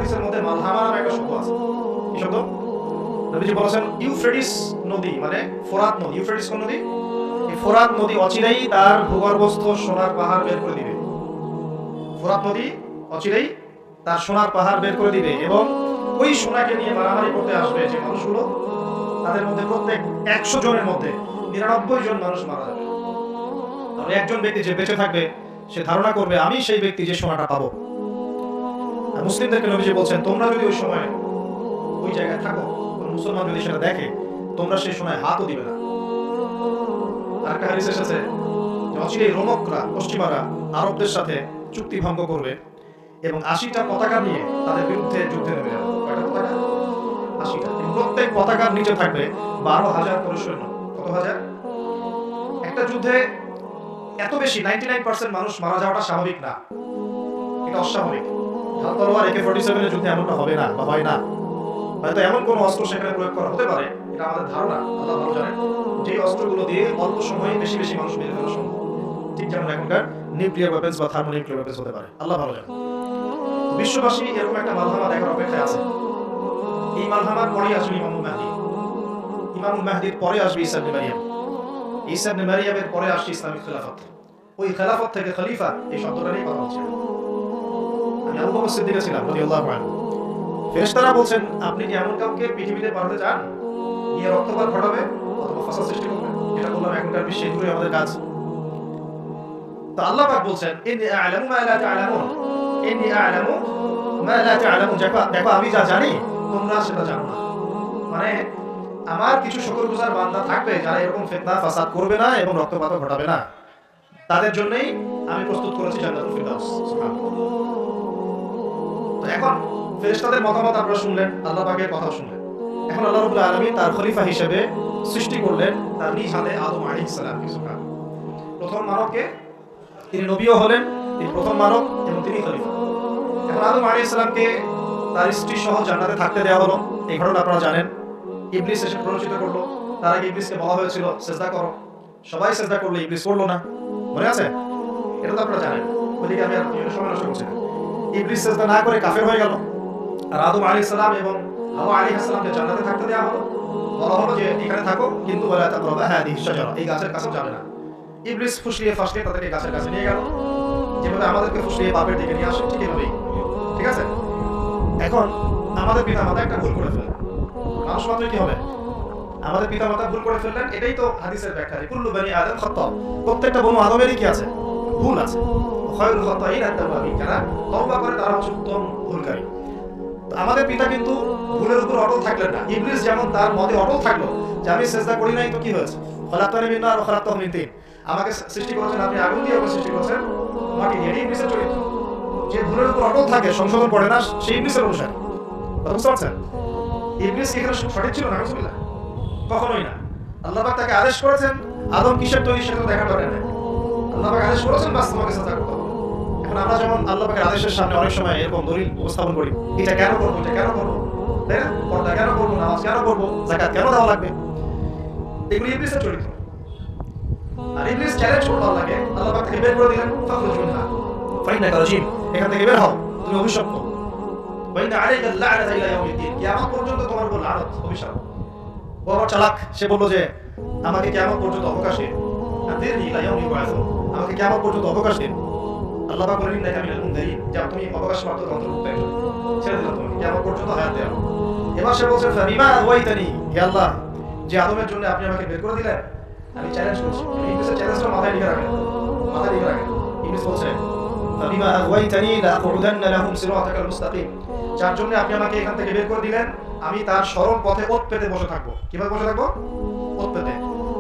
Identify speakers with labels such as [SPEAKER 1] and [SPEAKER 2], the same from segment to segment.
[SPEAKER 1] হাদিসের মধ্যে মালহামা নামে একটা শব্দ আছে। কি শব্দ? নবীজি বলেছেন ইউফ্রেটিস নদী, মানে ফোরাত নদী। ইউফ্রেটিস কোন নদী? এই ফোরাত নদী অচিরেই তার ভূগর্ভস্থ সোনার পাহাড় বের করে দিবে। ফোরাত নদী অচিরেই তার সোনার পাহাড় বের করে দিবে এবং ওই সোনাকে নিয়ে মারামারি করতে আসবে যে মানুষগুলো, তাদের মধ্যে প্রত্যেক 100 জনের মধ্যে 99 জন মানুষ মারা যাবে। আর একজন ব্যক্তি যে বেঁচে থাকবে সে ধারণা করবে আমি সেই ব্যক্তি যে সোনাটা পাবো। আর মুসলিমদেরকে নবীজি বলছেন তোমরা যদি ওই সময় ওই জায়গায় থাকো, কোন মুসলমান যদি সেটা দেখে, তোমরা সেই সময় হাতও দিবে না। আরেকটা হাদিস এসেছে যে অচিরেই রোমকরা, পশ্চিমারা আরবদের সাথে চুক্তি ভঙ্গ করবে এবং 80টা পতাকা নিয়ে তাদের বিরুদ্ধে যুদ্ধে নেমে যাবে। কয়টা পতাকা? 80টা। প্রত্যেক পতাকার নিচে থাকবে 12,000 করে সৈন্য। কত হাজার? একটা যুদ্ধে এত বেশি 99% মানুষ মারা যাওয়াটা স্বাভাবিক না, এটা অস্বাভাবিক। ঢাল তলোয়ার AK-47 এর যুদ্ধে এমনটা হবে না বা হয় না। হয়তো এমন কোন অস্ত্র সেখানে প্রয়োগ করা হতে পারে, এটা আমাদের ধারণা, আল্লাহ ভালো জানেন, যে অস্ত্রগুলো দিয়ে অল্প সময়ে বেশি বেশি মানুষ মেরে ফেলা সম্ভব। ঠিক যেমন এখনকার নিউক্লিয়ার ওয়েপন্স বা থার্মোনিউক্লিয়ার ওয়েপন্স হতে পারে, আল্লাহ ভালো জানেন। বিশ্ববাসী এরকম একটা মালহামা দেখার অপেক্ষায় আছে। এই মালহামার পরে আসবে ইমামুল মাহদী। ইমামুল মাহদীর পরে আসবে ঈসা ইবনে মারইয়াম। ঈসা ইবনে মারইয়ামের পরে আসছে ইসলামিক খেলাফত। ওই খেলাফত থেকে খলিফা এই শব্দটা নিয়ে কথা হচ্ছে। আমি আবু বকর সিদ্দিক ছিলাম রাদিয়াল্লাহু আনহু। ফেরেশতারা বলছেন আপনি কি এমন কাউকে পৃথিবীতে পাঠাতে চান গিয়ে রক্তপাত ঘটাবে অথবা ফাসাদ সৃষ্টি করবে? এটা বললাম এখনকার বিশ্বে এগুলোই আমাদের কাজ। তো আল্লাহ পাক বলছেন ইন্নী আ'লামু মা লা তা'লামুন, ইন্নী আ'লামু মা লা তা'লামুন। দেখো আমি যা জানি তোমরা সেটা জানো না। মানে আমার কিছু শুকরগুজার বান্দা থাকবে যারা এরকম ফিতনা ফাসাদ করবে না এবং রক্তপাত ঘটাবে না, তাদের জন্যই আমি প্রস্তুত করেছি জান্নাতুল ফিরদাউস। সুবহানাল্লাহ। তো এখন ফেরেশতাদের মতামত আপনারা শুনলেন, আল্লাহ পাকের কথা শুনলেন। এখন আল্লাহ রাব্বুল আলামিন তার খলিফা হিসেবে সৃষ্টি করলেন তার নিজ হাতে আদম আলাইহিস সালামকে। সুবহানাল্লাহ। প্রথম মানবকে, তিনি নবীও হলেন, তিনি প্রথম মানব এবং তিনি খলিফা। এখন আদম আলাইহিস সালামকে তার স্ত্রী সহ জান্নাতে থাকতে দেওয়া হলো। এই ঘটনা আপনারা জানেন। ইবলিস এসে প্ররোচিত করলো। তার আগে ইবলিসকে বলা হয়েছিল সিজদা করো, সবাই সিজদা করলো, ইবলিস করলো না। মনে আছে? এটা তো আপনারা জানেন। ওইদিকে আমি আর সময় নষ্ট করছি না। ইবলিস সিজদা না করে কাফের হয়ে গেল। আর আদম আলাইহিস সালাম এবং হাওয়া আলাইহিস সালামকে জান্নাতে থাকতে দেওয়া হলো। বলা হলো যে এখানে থাকো, কিন্তু ওয়ালা তাকরাবা হাদিহি শাজারা, এই গাছের কাছে যাবে না। ইবলিস ফুসলিয়ে ফাসলিয়ে তাদেরকে গাছের কাছে নিয়ে গেল, যেভাবে আমাদেরকে ফুসলিয়ে বাপের দিকে নিয়ে আসে ঠিক এভাবেই। ঠিক আছে? এখন আমাদের পিতামাতা একটা ভুল করে ফেললেন। মানুষ মাত্রই কি হবে? আমাদের পিতামাতা ভুল করে ফেললেন। এটাই তো হাদিসের ব্যাখ্যা, কুল্লু বনি আদম খাতা। প্রত্যেকটা বনু আদমেরই কি আছে? ভুল আছে। খায়রুল খাতাইন আত-তাওয়াবিন, যারা তওবা করে তারা হচ্ছে উত্তম ভুলকারী। তো আমাদের পিতা কিন্তু ভুলের উপর অটল থাকলেন না। ইবলিস যেমন তার মতে অটল থাকলো যে আমি সিজদা করি নাই, তো কি হয়েছে? খলাকতানি মিন নার ওয়া খলাকতাহু মিন তিন। আমাকে সৃষ্টি করেছেন আপনি আগুন দিয়ে, ওকে সৃষ্টি করেছেন মাটি দিয়ে। ইবলিসের চরিত্র। যে ভুলের উপর অটল থাকে, সংশোধন করে না, সেই ইবলিসের অনুসারী। বুঝতে পারছেন? ইবলিস কি এখানে সঠিক ছিল না? নাউজুবিল্লাহ, কখনোই না। আল্লাহ পাক তাকে আদেশ করেছেন আদম কিসের তৈরি সেটা দেখার দরকার নেই। আল্লাহ পাক আদেশ করেছেন বাস তোমাকে সিজদা করতে হবে। এখন আমরা যেমন আল্লাহ পাকের আদেশের সামনে অনেক সময় এরকম দলিল উপস্থাপন করি, এটা কেন করবো, এটা কেন করবো, তাই না? পর্দা কেন করবো, নামাজ কেন করবো, যাকাত কেন দেওয়া লাগবে, এগুলো ইবলিসের চরিত্র। আর ইবলিস চ্যালেঞ্জ করলো আল্লাহকে, আল্লাহ পাক তাকে বের করে দিলেন, ফাখরুজ মিনহা ফাইন্নাকা রাজিম, এখান থেকে বের হও, তুমি অভিশপ্ত। ওয়া ইন্না আলাইকা আল-লা'নাতা ইলা ইয়াউমিদ্দিন, কিয়ামত পর্যন্ত তোমার উপর লানত, অভিশাপ। বড় চালাক, সে বলল যে আমাকে কিয়ামত পর্যন্ত অবকাশ দিন, আদিরনি ইলা ইয়াউমি ইউবা'আসুন, আমাকে কিয়ামত পর্যন্ত অবকাশ দিন। আল্লাহ পাক বলেন ইন্নাকা মিনাল মুনযারিন, যে তুমি অবকাশপ্রাপ্ত অন্তর্ভুক্ত একজন, ছেড়ে দিলাম তোমাকে, কিয়ামত পর্যন্ত হায়াত দেওয়া। এবার সে বলছে ফাবিমা আওয়াইতানি, হে আল্লাহ, যে আদমের জন্য আপনি আমাকে বের করে দিলেন, আমি চ্যালেঞ্জ করছি। ইবলিসের চ্যালেঞ্জটা মাথায় লিখে রাখেন, মাথায় লিখে রাখেন। ইবলিস বলছে ফাবিমা আওয়াইতানি লাআকুদান্না লাহুম সিরাতাকাল মুস্তাকিম, যার জন্য আপনি আমাকে এখান থেকে বের করে দিলেন, আমি তার সরল পথে ওত পেতে বসে থাকবো। কিভাবে বসে থাকবো? ওত পেতে।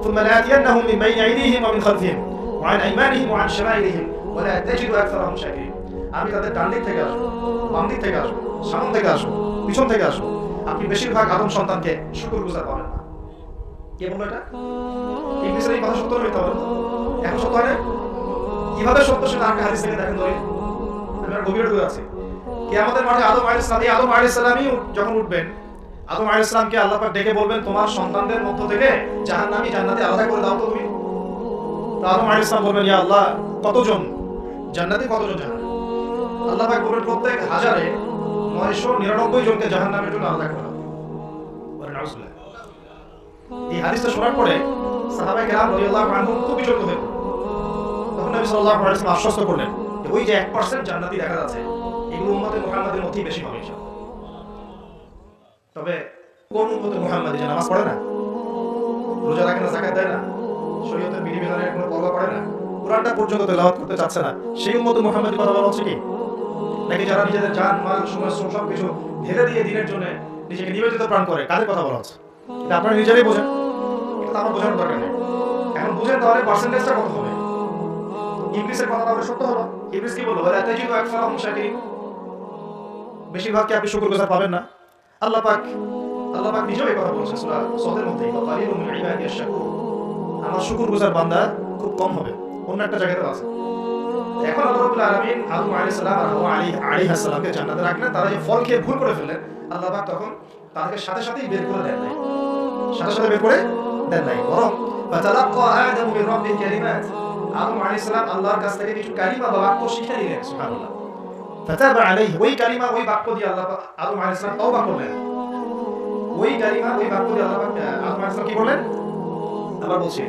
[SPEAKER 1] ثم لآتينهم من بين أيديهم ومن خلفهم وعن أيمانهم وعن شمائلهم ولا تجد أكثرهم شاكرين, আমি তাদের ডান দিক থেকে আসবো, বাম দিক থেকে আসবো, সামনে থেকে আসবো, পিছন থেকে আসবো, আপনি বেশিরভাগ আদম সন্তানকে শুকরগুজার পাবেন না। কে বললো এটা? ইবলিসের এই কথা সত্য নয়, তবে এখন সত্য হয় না? কিভাবে সত্য সেটা আগে হাদিস থেকে দেখেন ধরে। আমি আর গভীরে ঢুকে আছি। কিয়ামতের মাঠে আদম আলাইহিস সালামই যখন উঠবেন, আদম আলাইহিস সালামকে আল্লাহ পাক ডেকে বলবেন তোমার সন্তানদের মধ্য থেকে জাহান্নামী জান্নাতি আলাদা করে দাও তো তুমি। তো আদম আলাইহিস সালাম বলবেন ইয়া আল্লাহ, কতজন জান্নাতি, কতজন জাহান্নামী? আল্লাহ পাক বলবেন প্রত্যেক হাজারে 999 জনকে জাহান্নামের জন্য আলাদা করা হবে। এই হাদিসটা শোনার পরে সাহাবায়ে কেরাম রাদিয়াল্লাহু আনহুম খুব বিচলিত হয়ে পড়লেন। তখন নবী সাল্লাল্লাহু আলাইহি ওয়াসাল্লাম আশ্বস্ত করলেন যে ওই যে 1% জান্নাতি দেখা যাচ্ছে এগুলো উম্মতে মুহাম্মাদের মধ্যেই বেশি হবে ইনশাআল্লাহ। তবে কোন উম্মতে মুহাম্মাদি যে নামাজ পড়ে না, রোজা রাখে না, যাকাত দেয় না, শরীয়তের বিধিবিধানের কোনো পরোয়া করে না, কুরআনটা পর্যন্ত তেলাওয়াত করতে চাচ্ছে না, সেই উম্মতে মুহাম্মাদি কথা বলা হচ্ছে কি? নাকি যারা নিজেদের জান মাল সময় শ্রম সবকিছু ঢেলে দিয়ে দিনের জন্য নিজেকে নিবেদিত প্রাণ করে, কাদের কথা বলা হচ্ছে? এটা আপনারা নিজেরাই বোঝেন, এটা আমার বোঝানোর দরকার নেই। এখন বুঝেন তাহলে পার্সেন্টেজটা কত হবে। ইবলিসের কথা তাহলে সত্য হলো। ইবলিস কি বলল? ওয়ালা তাজিদু আকসারাহুম শাকিরিন। বেশিরভাগকে আপনি শুকরগুজার পাবেন না। আল্লাহ পাক নিজেও এই কথা বলেছেন সূরা সদের মধ্যে, ওয়া কালিলুম মিন ইবাদিয়াশ শাকুর। আমার শুকরগুজার বান্দা খুব কম হবে। অন্য একটা জায়গাতে আছে। এখন আল্লাহ রাব্বুল আলামিন আদম আলাইহিস সালাম আর হাওয়া আলাইহিস সালামকে জান্নাতে রাখলেন। তারা যে ফল খেয়ে ভুল করে ফেললেন, আল্লাহ পাক তখন তাদেরকে সাথেই বের করে দেন নাই। সাথে বের করে দেন নাই, বরং ফাতালাক্কা আদম মির রাব্বিহি কালিমাত। আদম আলাইহিস সালাম আল্লাহর কাছ থেকে কিছু কালিমা বা বাক্য শিখে নিলেন। সুবহানাল্লাহ। ফাতাবা আলাইহি, ওই কালিমা ওই বাক্য দিয়ে আল্লাহ আদম আলাইহিস সালাম তওবা করলেন। ওই কালিমা ওই বাক্য দিয়ে আল্লাহ আদম আলাইহিস সালাম কি বললেন? আবার বলছি,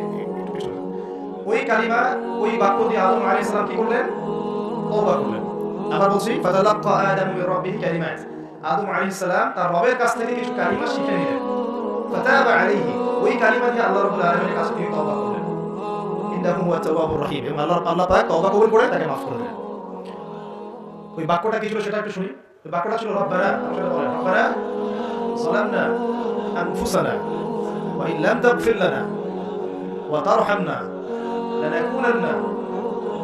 [SPEAKER 1] ওই কালিমা ওই বাক্য দিয়ে আদম আলাইহিস সালাম কি করলেন? তওবা করলেন। আবার বলছি, ফাতালাক্কা আদম মির রাব্বিহি কালিমাত। আদম আলাইহিস সালাম তার রবের কাছ থেকে কিছু কালিমা শিখে নিলেন। ফাতাবা আলাইহি, ওই কালিমা দিয়ে আল্লাহ রাব্বুল আলামিনের কাছে তিনি তওবা করলেন। ইন্নাহু হুয়া তাওয়াবুর রহিম। এবং আল্লাহ পাক তওবা কবুল করে তাকে মাফ করে দিলেন। ওই বাক্যটা কি ছিল সেটা একটু শুনি। ওই বাক্যটা ছিল রব্বানা, আপনারা বলেন রব্বানা যালামনা আনফুসানা ওয়া ইন লাম তাগফির লানা ওয়া তারহামনা লানাকুনান্না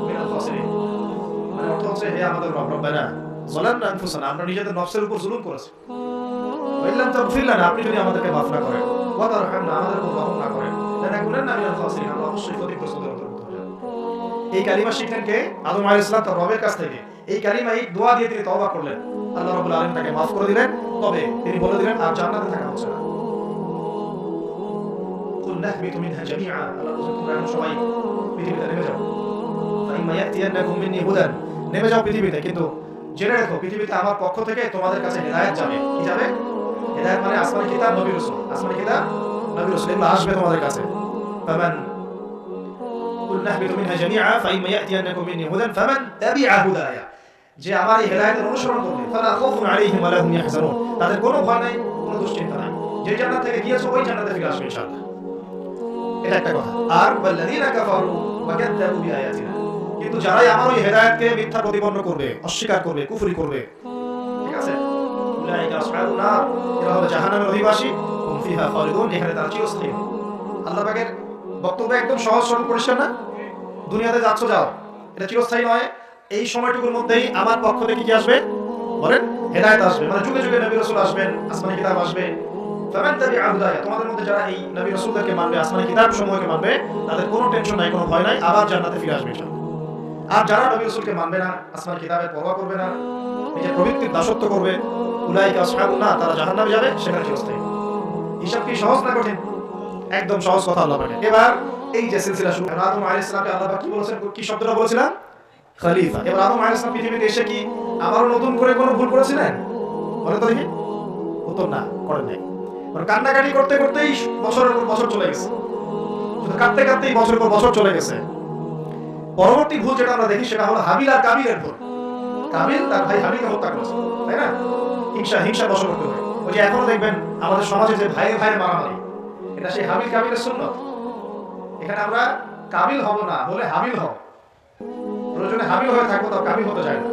[SPEAKER 1] মিনাল খাসিরিন। মানে অর্থ হচ্ছে, হে আমাদের রব, রব্বানা যালামনা আনফুসানা, আমরা নিজেদের নফসের উপর জুলুম করেছি, ওয়া ইন লাম তাগফির লানা, আপনি যদি আমাদেরকে মাফ না করেন, ওয়া তারহামনা, আমাদের উপর রহম না করেন, লানাকুনান্না মিনাল খাসিরিন, আমরা অবশ্যই ক্ষতিগ্রস্তদের অন্তর্ভুক্ত হয়ে যাব। এই কালিমা শিখলেন কে? আদম আলাইহিস সালাম তার রবের কাছ থেকে। এই কালিমা, এই দোয়া দিয়ে তিনি তওবা করলেন। আল্লাহ রাব্বুল আলামিন তাকে মাফ করে দিলেন। তবে তিনি বলে দিলেন আর জান্নাতে থাকা হচ্ছে না। কুল নাহবিতু মিনহা জামিআ, আল্লাহ বলেন তোমরা এখন সবাই পৃথিবীতে নেমে যাও। ফাইম্মা ইয়াতিয়ান্নাকুম মিন্নী হুদান, নেমে যাও পৃথিবীতে, কিন্তু জেনে রাখো পৃথিবীতে আমার পক্ষ থেকে তোমাদের কাছে হেদায়েত যাবে। কি যাবে? হেদায়েত মানে আসমানি কিতাব, নবী রাসূল। আসমানি কিতাব, নবী রাসূল এগুলো আসবে তোমাদের কাছে। ফামান কুল নাহবিতু মিনহা জামিআ ফাইম্মা ইয়াতিয়ান্নাকুম মিন্নী হুদান ফামান তাবিআ হুদায়া, যে আমার এই হেদায়েতের অনুসরণ করবে, ফালা খাউফুন আলাইহিম ওয়া লা হুম ইয়াহজানুন, তাদের কোনো ভয় নাই, কোনো দুশ্চিন্তা নাই। যে জান্নাত থেকে গিয়েছো ওই জান্নাতে ফিরে আসবে ইনশাআল্লাহ। এটা একটা কথা। আর ওয়াল্লাযীনা কাফারু ওয়া কাযযাবু বিআয়াতিনা, কিন্তু যারাই আমার ওই হেদায়েতকে মিথ্যা প্রতিপন্ন করবে, অস্বীকার করবে, কুফরি করবে, ঠিক আছে, উলাইকা আসহাবুন নার, এরা হবে জাহান্নামের অধিবাসী, হুম ফিহা খালিদুন, এখানে তারা চিরস্থায়ী। আল্লাহ পাকের বক্তব্য একদম সহজ সরল পরিষ্কার না? দুনিয়াতে যাচ্ছ যাও, এটা চিরস্থায়ী নয়। এই সময়টুকুর মধ্যেই আমার পক্ষ থেকে কি আসবে? বলেন, হেদায়েত আসবে। মানে যুগে যুগে নবী রাসূল আসবেন, আসমানি কিতাব আসবে। ফামান তাবিআ হুদায়া, তোমাদের মধ্যে যারা এই নবী রাসূলদেরকে মানবে, আসমানি কিতাব সমূহকে মানবে, তাদের কোনো টেনশন নাই, কোনো ভয় নাই, আবার জান্নাতে ফিরে আসবে ইনশাআল্লাহ। আর যারা নবী রাসূলকে মানবে না, আসমানি কিতাবের পরোয়া করবে না, নিজের প্রবৃত্তির দাসত্ব করবে, উলাইকা আসহাবুন নার, তারা জাহান্নামে যাবে, সেখানে চিরস্থায়ী। হিসাব কি সহজ না কঠিন? একদম সহজ কথা আল্লাহ পাক। এবার এই যে সিলসিলা শুরু, আদম আলাইহিস সালামকে আল্লাহ পাক কি বলেছেন? কি শব্দটা বলেছিলাম? খলিফা। এবার আদম আলাইহিস সালাম পৃথিবীতে এসে কি আবারও নতুন করে কোনো ভুল করেছিলেন? বলেন তো দেখি। উত্তর না, করেন নাই। মানে কান্নাকাটি করতে করতেই বছরের পর বছর চলে গেছে, শুধু কাঁদতে কাঁদতেই বছরের পর বছর চলে গেছে। পরবর্তী ভুল যেটা আমরা দেখি সেটা হলো হাবিল আর কাবিলের ভুল। কাবিল তার ভাই হাবিলকে হত্যা করেছে, তাই না? হিংসা বশবর্তী করতে হয়। ওই যে এখনো দেখবেন আমাদের সমাজে যে ভাইয়ে ভাইয়ে মারামারি, এটা সেই হাবিল কাবিলের সুন্নত। এখানে আমরা কাবিল হব না, বলে হাবিল হব। প্রয়োজনে হাবিল হয়ে থাকবো, তাও কাবিল হতে চাই না।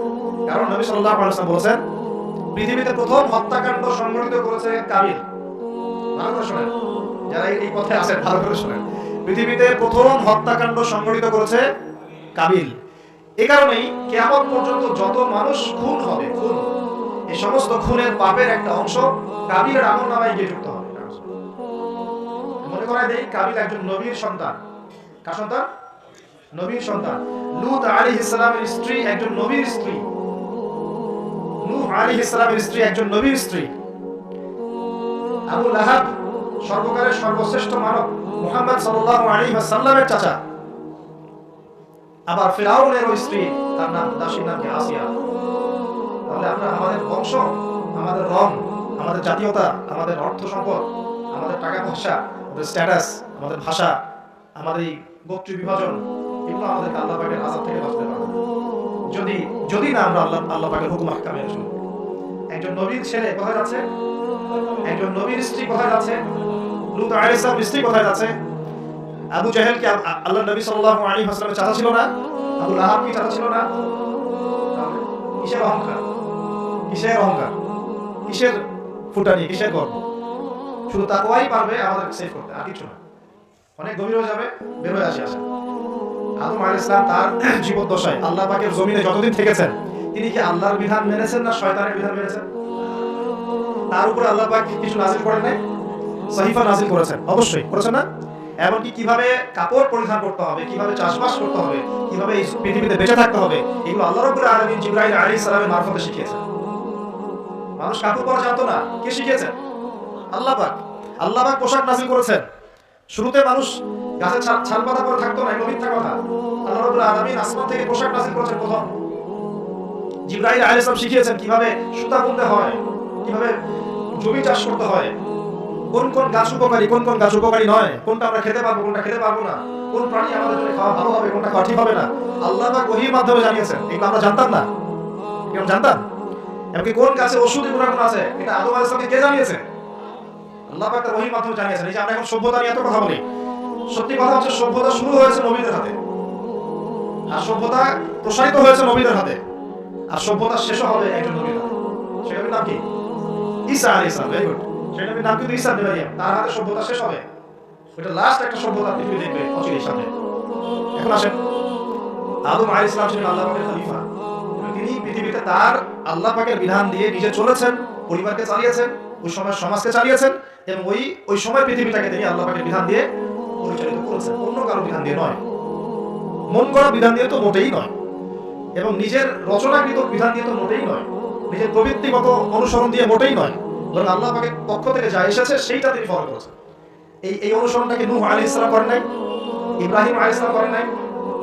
[SPEAKER 1] কারণ নবী সাল্লাল্লাহু আলাইহি ওয়াসাল্লাম বলেছেন পৃথিবীতে প্রথম হত্যাকাণ্ড সংঘটিত করেছে কাবিল। ভালো করে শুনেন, যারা এই পথে আছেন ভালো করে শুনেন। পৃথিবীতে প্রথম হত্যাকাণ্ড সংঘটিত করেছে কাবিল। এই কারণেই কিয়ামত পর্যন্ত যত মানুষ খুন হবে, খুন, এই সমস্ত খুনের পাপের একটা অংশ কাবিলের আমলনামায় গিয়ে যুক্ত হবে। মনে করায় দেই, কাবিল একজন নবীর সন্তান। কার সন্তান? নবীর সন্তান। লূত আলাইহিস সালামের স্ত্রী একজন নবীর স্ত্রী। নূহ আলাইহিস সালামের স্ত্রী একজন নবীর স্ত্রী। আবু লাহাব সর্বকালের সর্বশ্রেষ্ঠ মানব মুহাম্মদ সাল্লাল্লাহু আলাইহি ওয়াসাল্লামের চাচা। আবার ফিরআউনের ওই স্ত্রী, তার নাম, দাসীর নাম কি? আসিয়া। তাহলে আমরা আমাদের বংশ আমাদের রং, আমাদের জাতীয়তা, আমাদের অর্থ সম্পদ, আমাদের টাকা পয়সা, আমাদের স্ট্যাটাস, আমাদের ভাষা, আমাদের এই গোত্র বিভাজন, এগুলো আমাদেরকে আল্লাহ পাকের আযাব থেকে বাঁচাতে পারবে না। যদি যদি না আমরা আল্লাহ পাকের হুকুম আহকাম মেনে চলি। একজন নবীর ছেলে কোথায় যাচ্ছে? একজন নবীর স্ত্রী কোথায় যাচ্ছে? লূত আলাইহিস সালামের স্ত্রী কোথায় যাচ্ছে? আবু জাহেল কি আল্লাহ নবী সাল্লাল্লাহু আলাইহি ওয়াসাল্লামের চাচা ছিল না? আবু লাহাব কি চাচা ছিল না? তাহলে কিসের অহংকার? কিসের অহংকার? কিসের ফুটানি? কিসের গর্ব? শুধু তাকওয়াই পারবে আমাদের সেভ করতে, আর কিছু না। অনেক গভীর হয়ে যাবে, বের হয়ে আসে। আদম আলাইহিস সালাম তার জীবদ্দশায় আল্লাহ পাকের জমিনে যতদিন থেকেছেন, তিনি কি আল্লাহর বিধান মেনেছেন না শয়তানের বিধান মেনেছেন? তার উপর আল্লাহ পাক কিছু নাযিল করেন নাই? সহিফা নাযিল করেছেন, অবশ্যই করেছেন না? এমনকি কিভাবে কাপড় পরিধান করতে হবে, কিভাবে চাষবাস করতে হবে, কিভাবে এই পৃথিবীতে বেঁচে থাকতে হবে, এগুলো আল্লাহ রাব্বুল আলামিন জিবরাইল আলাইহিস সালামের মারফতে শিখিয়েছেন। মানুষ কাপড় পরা জানতো না, কে শিখিয়েছেন? আল্লাহ পাক। আল্লাহ পাক পোশাক নাযিল করেছেন। শুরুতে মানুষ গাছের ছাল পাতা পরে থাকতো না, এগুলো মিথ্যা কথা। আল্লাহ রাব্বুল আলামিন আসমান থেকে পোশাক নাযিল করেছেন প্রথম। জিবরাইল আলাইহিস সালাম শিখিয়েছেন কিভাবে সুতা বুনতে হয়, কিভাবে জমি চাষ করতে হয়, কোন কোন গাছ উপকারী, কোন কোন গাছ উপকারী নয়, কোনটা আমরা খেতে পারবো, কোনটা খেতে পারবো না, কোন প্রাণী আমাদের জন্য খাওয়া ভালো হবে, কোনটা খাওয়া ঠিক হবে না। আল্লাহ পাক ওহীর মাধ্যমে জানিয়েছেন। এগুলো আমরা জানতাম না, এগুলো জানতাম। এমনকি কোন গাছে ওষুধি গুণাগুণ আছে, এটা আদম আলাইহিস সালামকে কে জানিয়েছে? আল্লাহ পাক তার ওহীর মাধ্যমে জানিয়েছেন। এই যে আমরা এখন সভ্যতা নিয়ে এত কথা বলি, সত্যি কথা হচ্ছে সভ্যতা শুরু হয়েছে নবীদের হাতে, আর সভ্যতা প্রসারিত হয়েছে নবীদের হাতে, আর সভ্যতা শেষ হবে একজন নবীর হাতে। সেটার নাম কি? ঈসা আলাইহিস সালাম। Very good. সেটার নাম কিন্তু ঈসা ইবনে মারইয়াম। তার হাতে সভ্যতা শেষ হবে। এটা লাস্ট একটা সভ্যতা পৃথিবী দেখবে অচিরেই সামনে। এখন আসেন, আদম আলাইহিস সালাম ছিলেন আল্লাহ পাকের খলিফা। তিনি পৃথিবীতে তার আল্লাহ পাকের বিধান দিয়ে নিজে চলেছেন, পরিবারকে চালিয়েছেন, ওই সময় সমাজকে চালিয়েছেন, এবং ওই সময় পৃথিবীটাকে তিনি আল্লাহ পাকের বিধান দিয়ে পরিচালিত করেছেন, অন্য কারো বিধান দিয়ে নয়, মন করা বিধান দিয়ে তো মোটেই নয়, এবং নিজের রচনাকৃত বিধান দিয়ে তো মোটেই নয়, নিজের প্রবৃত্তিগত অনুসরণ দিয়ে মোটেই নয়, বরং আল্লাহ পাকের পক্ষ থেকে যা এসেছে সেইটা তিনি ফলো করেছেন। এই অনুসরণটাকে নূহ আলাইহিস সালাম করেন নাই, ইব্রাহিম আলাইহিস সালাম করেন নাই,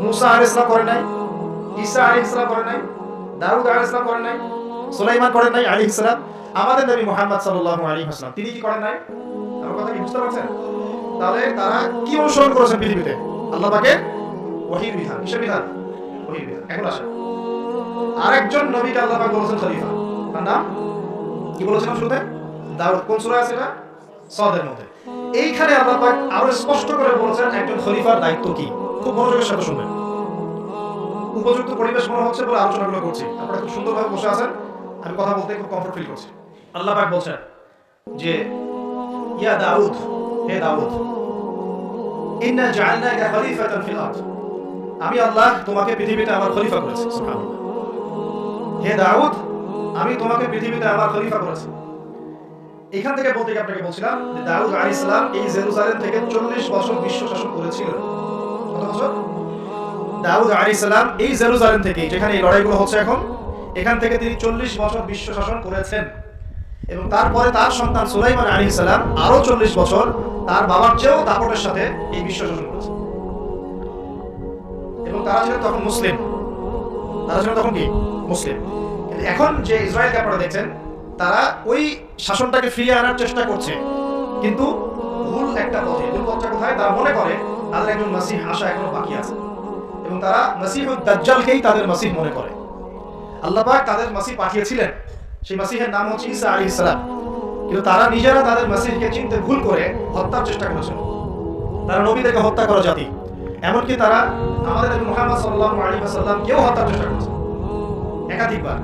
[SPEAKER 1] মুসা আলাইহিস সালাম করেন নাই, ঈসা আলাইহিস সালাম করেন নাই, দাউদ আলাইহিস সালাম করেন নাই, সুলাইমান করেন নাই আলাইহিস সালাম। আমাদের নবী মুহাম্মদ সাল্লাল্লাহু আলাইহি ওয়াসাল্লাম তিনি কি করেন নাই? আমার কথা কি বুঝতে পারছেন? তাহলে তারা কি অনুসরণ করেছেন পৃথিবীতে? আল্লাহ পাকের ওহীর বিধান। কিসের বিধান? ওহীর বিধান। এখন আসেন, আরেকজন নবীকে আল্লাহ পাক বলেছেন খলিফা। তার নাম কি বলেছিলাম শুরুতে? দাউদ। কোন সূরা আছে এটা? সদের মধ্যে। এইখানে আল্লাহ পাক আরো স্পষ্ট করে বলেছেন একজন খলিফার দায়িত্ব কি। খুব মনোযোগের সাথে শুনবেন। উপযুক্ত পরিবেশ মনে হচ্ছে বলে আলোচনাগুলো করছি। আপনারা খুব সুন্দরভাবে বসে আছেন, আমি কথা বলতে খুব কমফর্ট ফিল করছি। আল্লাহ পাক বলছেন যে ইয়া দাউদ, হে দাউদ, ইন্না জাআলনাকা খলিফাতান ফিল আরদ, আমি আল্লাহ তোমাকে পৃথিবীতে আমার খলিফা করেছি। সুবহানাল্লাহ। হে দাউদ, আমি তোমাকে পৃথিবীতে আমার খলিফা করেছি। এখান থেকে বলতে গিয়ে আপনাকে বলছিলাম যে দাউদ আলাইহিস সালাম এই জেরুজালেম থেকে 40 বছর বিশ্ব শাসন করেছিলেন। কত বছর? দাউদ আলাইহিস সালাম এই জেরুজালেম থেকে, যেখানে এই লড়াইগুলো হচ্ছে এখন, এখান থেকে তিনি 40 বছর বিশ্ব শাসন করেছেন। এবং তারপরে তার সন্তান সুলাইমান আলাইহিস সালাম আরো 40 বছর তার বাবার চেয়েও দাপটের সাথে এই বিশ্ব শাসন করেছেন। এবং তারা ছিলেন তখন মুসলিম। তারা ছিলেন তখন কি? মুসলিম। কিন্তু এখন যে ইসরায়েলকে আপনারা দেখছেন, তারা ওই শাসনটাকে ফিরিয়ে আনার চেষ্টা করছে, কিন্তু ভুল একটা পথে। ভুল পথটা কোথায়? তারা মনে করে তাদের একজন মাসিহ আসা এখনো বাকি আছে, এবং তারা মাসিহুদ দাজ্জালকেই তাদের মাসিহ মনে করে। আল্লাহ পাক তাদের মাসিহ পাঠিয়েছিলেন, সেই মাসিহের নাম হচ্ছে ঈসা আলাইহিস সালাম, কিন্তু তারা নিজেরা তাদের মাসিহকে চিনতে ভুল করে হত্যার চেষ্টা করেছেন। তারা নবীদেরকে হত্যা করা জাতি, এমনকি তারা আমাদের নবী মুহাম্মদ সাল্লাল্লাহু আলাইহি ওয়াসাল্লামকেও হত্যার চেষ্টা করেছে একাধিকবার।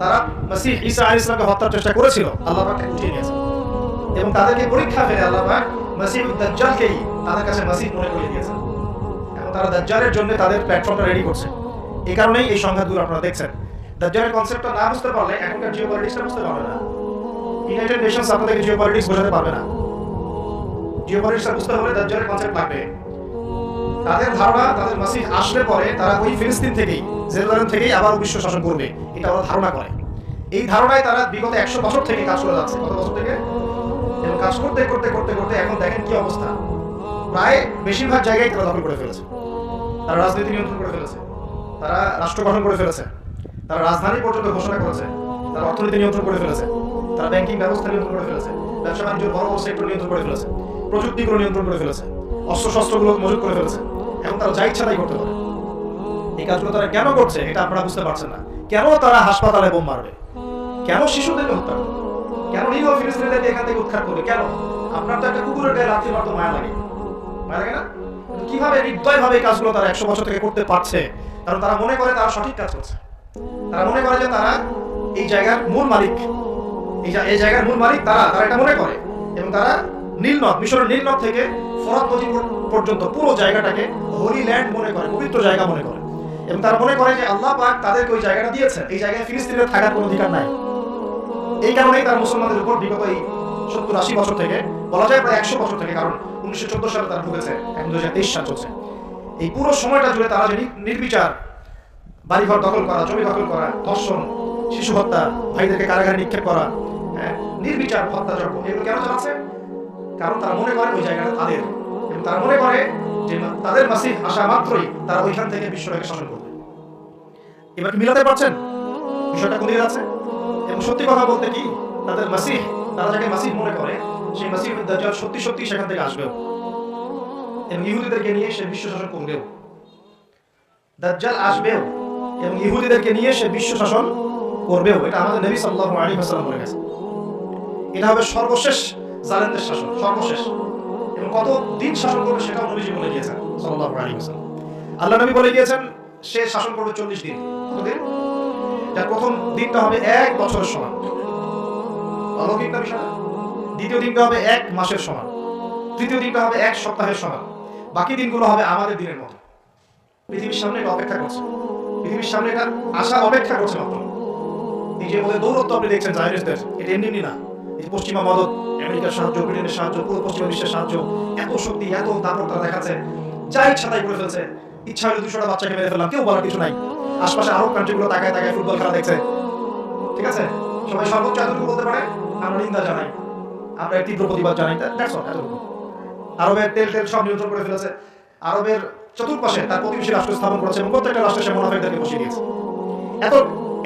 [SPEAKER 1] তারা মাসিহ ঈসা আলাইহিস সালামকে হত্যার চেষ্টা করেছিল, আল্লাহ পাক উঠিয়ে নিয়েছেন, এবং তাদেরকে পরীক্ষা ফেলে আল্লাহ পাক মাসিহুদ দাজ্জালকেই তাদের কাছে মাসিহ মনে করে দিয়েছেন। এখন তারা দাজ্জালের জন্য তাদের প্ল্যাটফর্মটা রেডি করছে। এই কারণেই এই সংঘাতগুলো আপনারা দেখছেন। দাজ্জালের কনসেপ্টটা না বুঝতে পারলে এখনকার জিওপলিটিক্সটা বুঝতে পারবে না। ইউনাইটেড নেশনস আপনাদেরকে জিওপলিটিক্স বোঝাতে পারবে না। জিওপলিটিক্সটা বুঝতে হলে দাজ্জালের কনসেপ্ট লাগবে। তাদের ধারণা তাদের মাসিহ আসলে পরে তারা ওই ফিলিস্তিন থেকেই, জেরুজালেম থেকেই আবার বিশ্ব শাসন করবে, এটা ওরা ধারণা করে। এই ধারণায় তারা বিগত 100 বছর থেকে কাজ করে যাচ্ছে। কত বছর থেকে? এবং কাজ করতে করতে করতে করতে এখন দেখেন কি অবস্থা। প্রায় বেশিরভাগ জায়গায় তারা দখল করে ফেলেছে। তারা রাজনীতি নিয়ন্ত্রণ করে ফেলেছে, তারা রাষ্ট্র গঠন করে ফেলেছে, তারা রাজধানী পর্যন্ত ঘোষণা করেছে, তারা অর্থনীতি নিয়ন্ত্রণ করে ফেলেছে, তারা ব্যাংকিং ব্যবস্থা নিয়ন্ত্রণ করে ফেলেছে, ব্যবসা বাণিজ্যের বড় বড় সেক্টর নিয়ন্ত্রণ করে ফেলেছে, প্রযুক্তিগুলো নিয়ন্ত্রণ করে ফেলেছে, অস্ত্রশস্ত্রগুলো মজুত করে ফেলেছে। এখন তারা যা ইচ্ছা তাই করতে পারে। এই কাজগুলো তারা কেন করছে এটা আপনারা বুঝতে পারছেন না। কেন তারা হাসপাতালে বোম মারবে, কেন শিশুদেরকে হত্যা করবে, কেন নিরীহ ফিলিস্তিনিদেরকে এখান থেকে উৎখাত করবে, কেন? আপনার তো একটা কুকুরের গায়ে লাথি মারতে মায়া লাগে, মায়া লাগে না? কিভাবে নির্দয়ভাবে এই কাজগুলো তারা 100 বছর থেকে করতে পারছে? কারণ তারা মনে করে তারা সঠিক কাজ করছে। তারা মনে করে যে তারা এই জায়গার মূল মালিক, এই জায়গার মূল মালিক তারা এটা মনে করে। এবং তারা নীলনদ, মিশরের নীলনদ থেকে ফরাত নদী পর্যন্ত পুরো জায়গাটাকে হোলি ল্যান্ড মনে করে, পবিত্র জায়গা মনে করে। এবং তারা মনে করে যে আল্লাহ পাক তাদেরকে ওই জায়গাটা দিয়েছেন, এই জায়গায় ফিলিস্তিনের থাকার কোনো অধিকার নাই। এই কারণেই তারা মুসলমানদের উপর বিগত এই 70-80 বছর থেকে, বলা যায় প্রায় 100 বছর থেকে, কারণ 1914 সালে তারা ঢুকেছে, এখন 2023 সাল চলছে, এই পুরো সময়টা জুড়ে তারা যে নির্বিচার বাড়িঘর দখল করা, জমি দখল করা, ধর্ষণ, শিশু হত্যা, ভাইদেরকে কারাগারে নিক্ষেপ করা, নির্বিচার হত্যাযজ্ঞ, এগুলো কেন চালাচ্ছে? কারণ তারা মনে করে ওই জায়গাটা তাদের, এবং তারা মনে করে যে তাদের মাসিহ আসা মাত্রই তারা ওইখান থেকে বিশ্বটাকে শাসন করবে। এবার কি মিলাতে পারছেন বিষয়টা কোন দিকে যাচ্ছে? এবং সত্যি কথা বলতে কি, তাদের মাসিহ, তারা যাকে মাসিহ মনে করে, সেই মাসিহ দাজ্জাল সত্যি সত্যি সেখান থেকে আসবেও এবং ইহুদিদেরকে নিয়ে সে বিশ্ব শাসন করবেও। দাজ্জাল আসবেও এবং ইহুদিদেরকে নিয়ে সে বিশ্ব শাসন করবেও। এটা আমাদের নবী সাল্লাল্লাহু আলাইহি ওয়াসাল্লাম বলে গেছেন। এটা হবে সর্বশেষ জালেমদের শাসন, সর্বশেষ। এবং কত দিন শাসন করবে সেটাও নবীজি বলে গিয়েছেন সাল্লাল্লাহু আলাইহি ওয়াসাল্লাম। আল্লাহ নবী বলে গিয়েছেন সে শাসন করবে 40 দিন। কতদিন? যার প্রথম দিনটা হবে 1 বছরের সমান, অলৌকিক না বিষয়টা। দ্বিতীয় দিনটা হবে 1 মাসের সমান, তৃতীয় দিনটা হবে 1 সপ্তাহের সমান, বাকি দিনগুলো হবে আমাদের দিনের মতো। পৃথিবীর সামনে এটা অপেক্ষা করছে, পৃথিবীর সামনে এটা আসা অপেক্ষা করছে মাত্র। এই যে ওদের দৌরত্ব আপনি দেখছেন জায়নিস্টদের, এটা এমনি না। এই পশ্চিমা মদত, আমেরিকার সাহায্য, ব্রিটেনের সাহায্য, পুরো পশ্চিমা বিশ্বের সাহায্য, এত শক্তি, এত দাপট তারা দেখাচ্ছে, যা ইচ্ছা তাই করে ফেলছে। ইচ্ছা হলে 200টা বাচ্চাকে মেরে ফেললাম, কেউ বলার কিছু নাই। আশপাশে আরব কান্ট্রিগুলো তাকায় তাকায় ফুটবল খেলা দেখছে, ঠিক আছে? সবাই সর্বোচ্চ এতটুকু বলতে পারে আমরা নিন্দা জানাই, আমরা তীব্র প্রতিবাদ জানাই। এতটুকু। আরবের তেল সব নিয়ন্ত্রণ করে ফেলেছে। আরবের চতুর্পাশে তার প্রতিবেশী রাষ্ট্র স্থাপন করেছে এবং প্রত্যেকটা রাষ্ট্রে সে মুনাফিকদেরকে বসিয়ে দিয়েছে।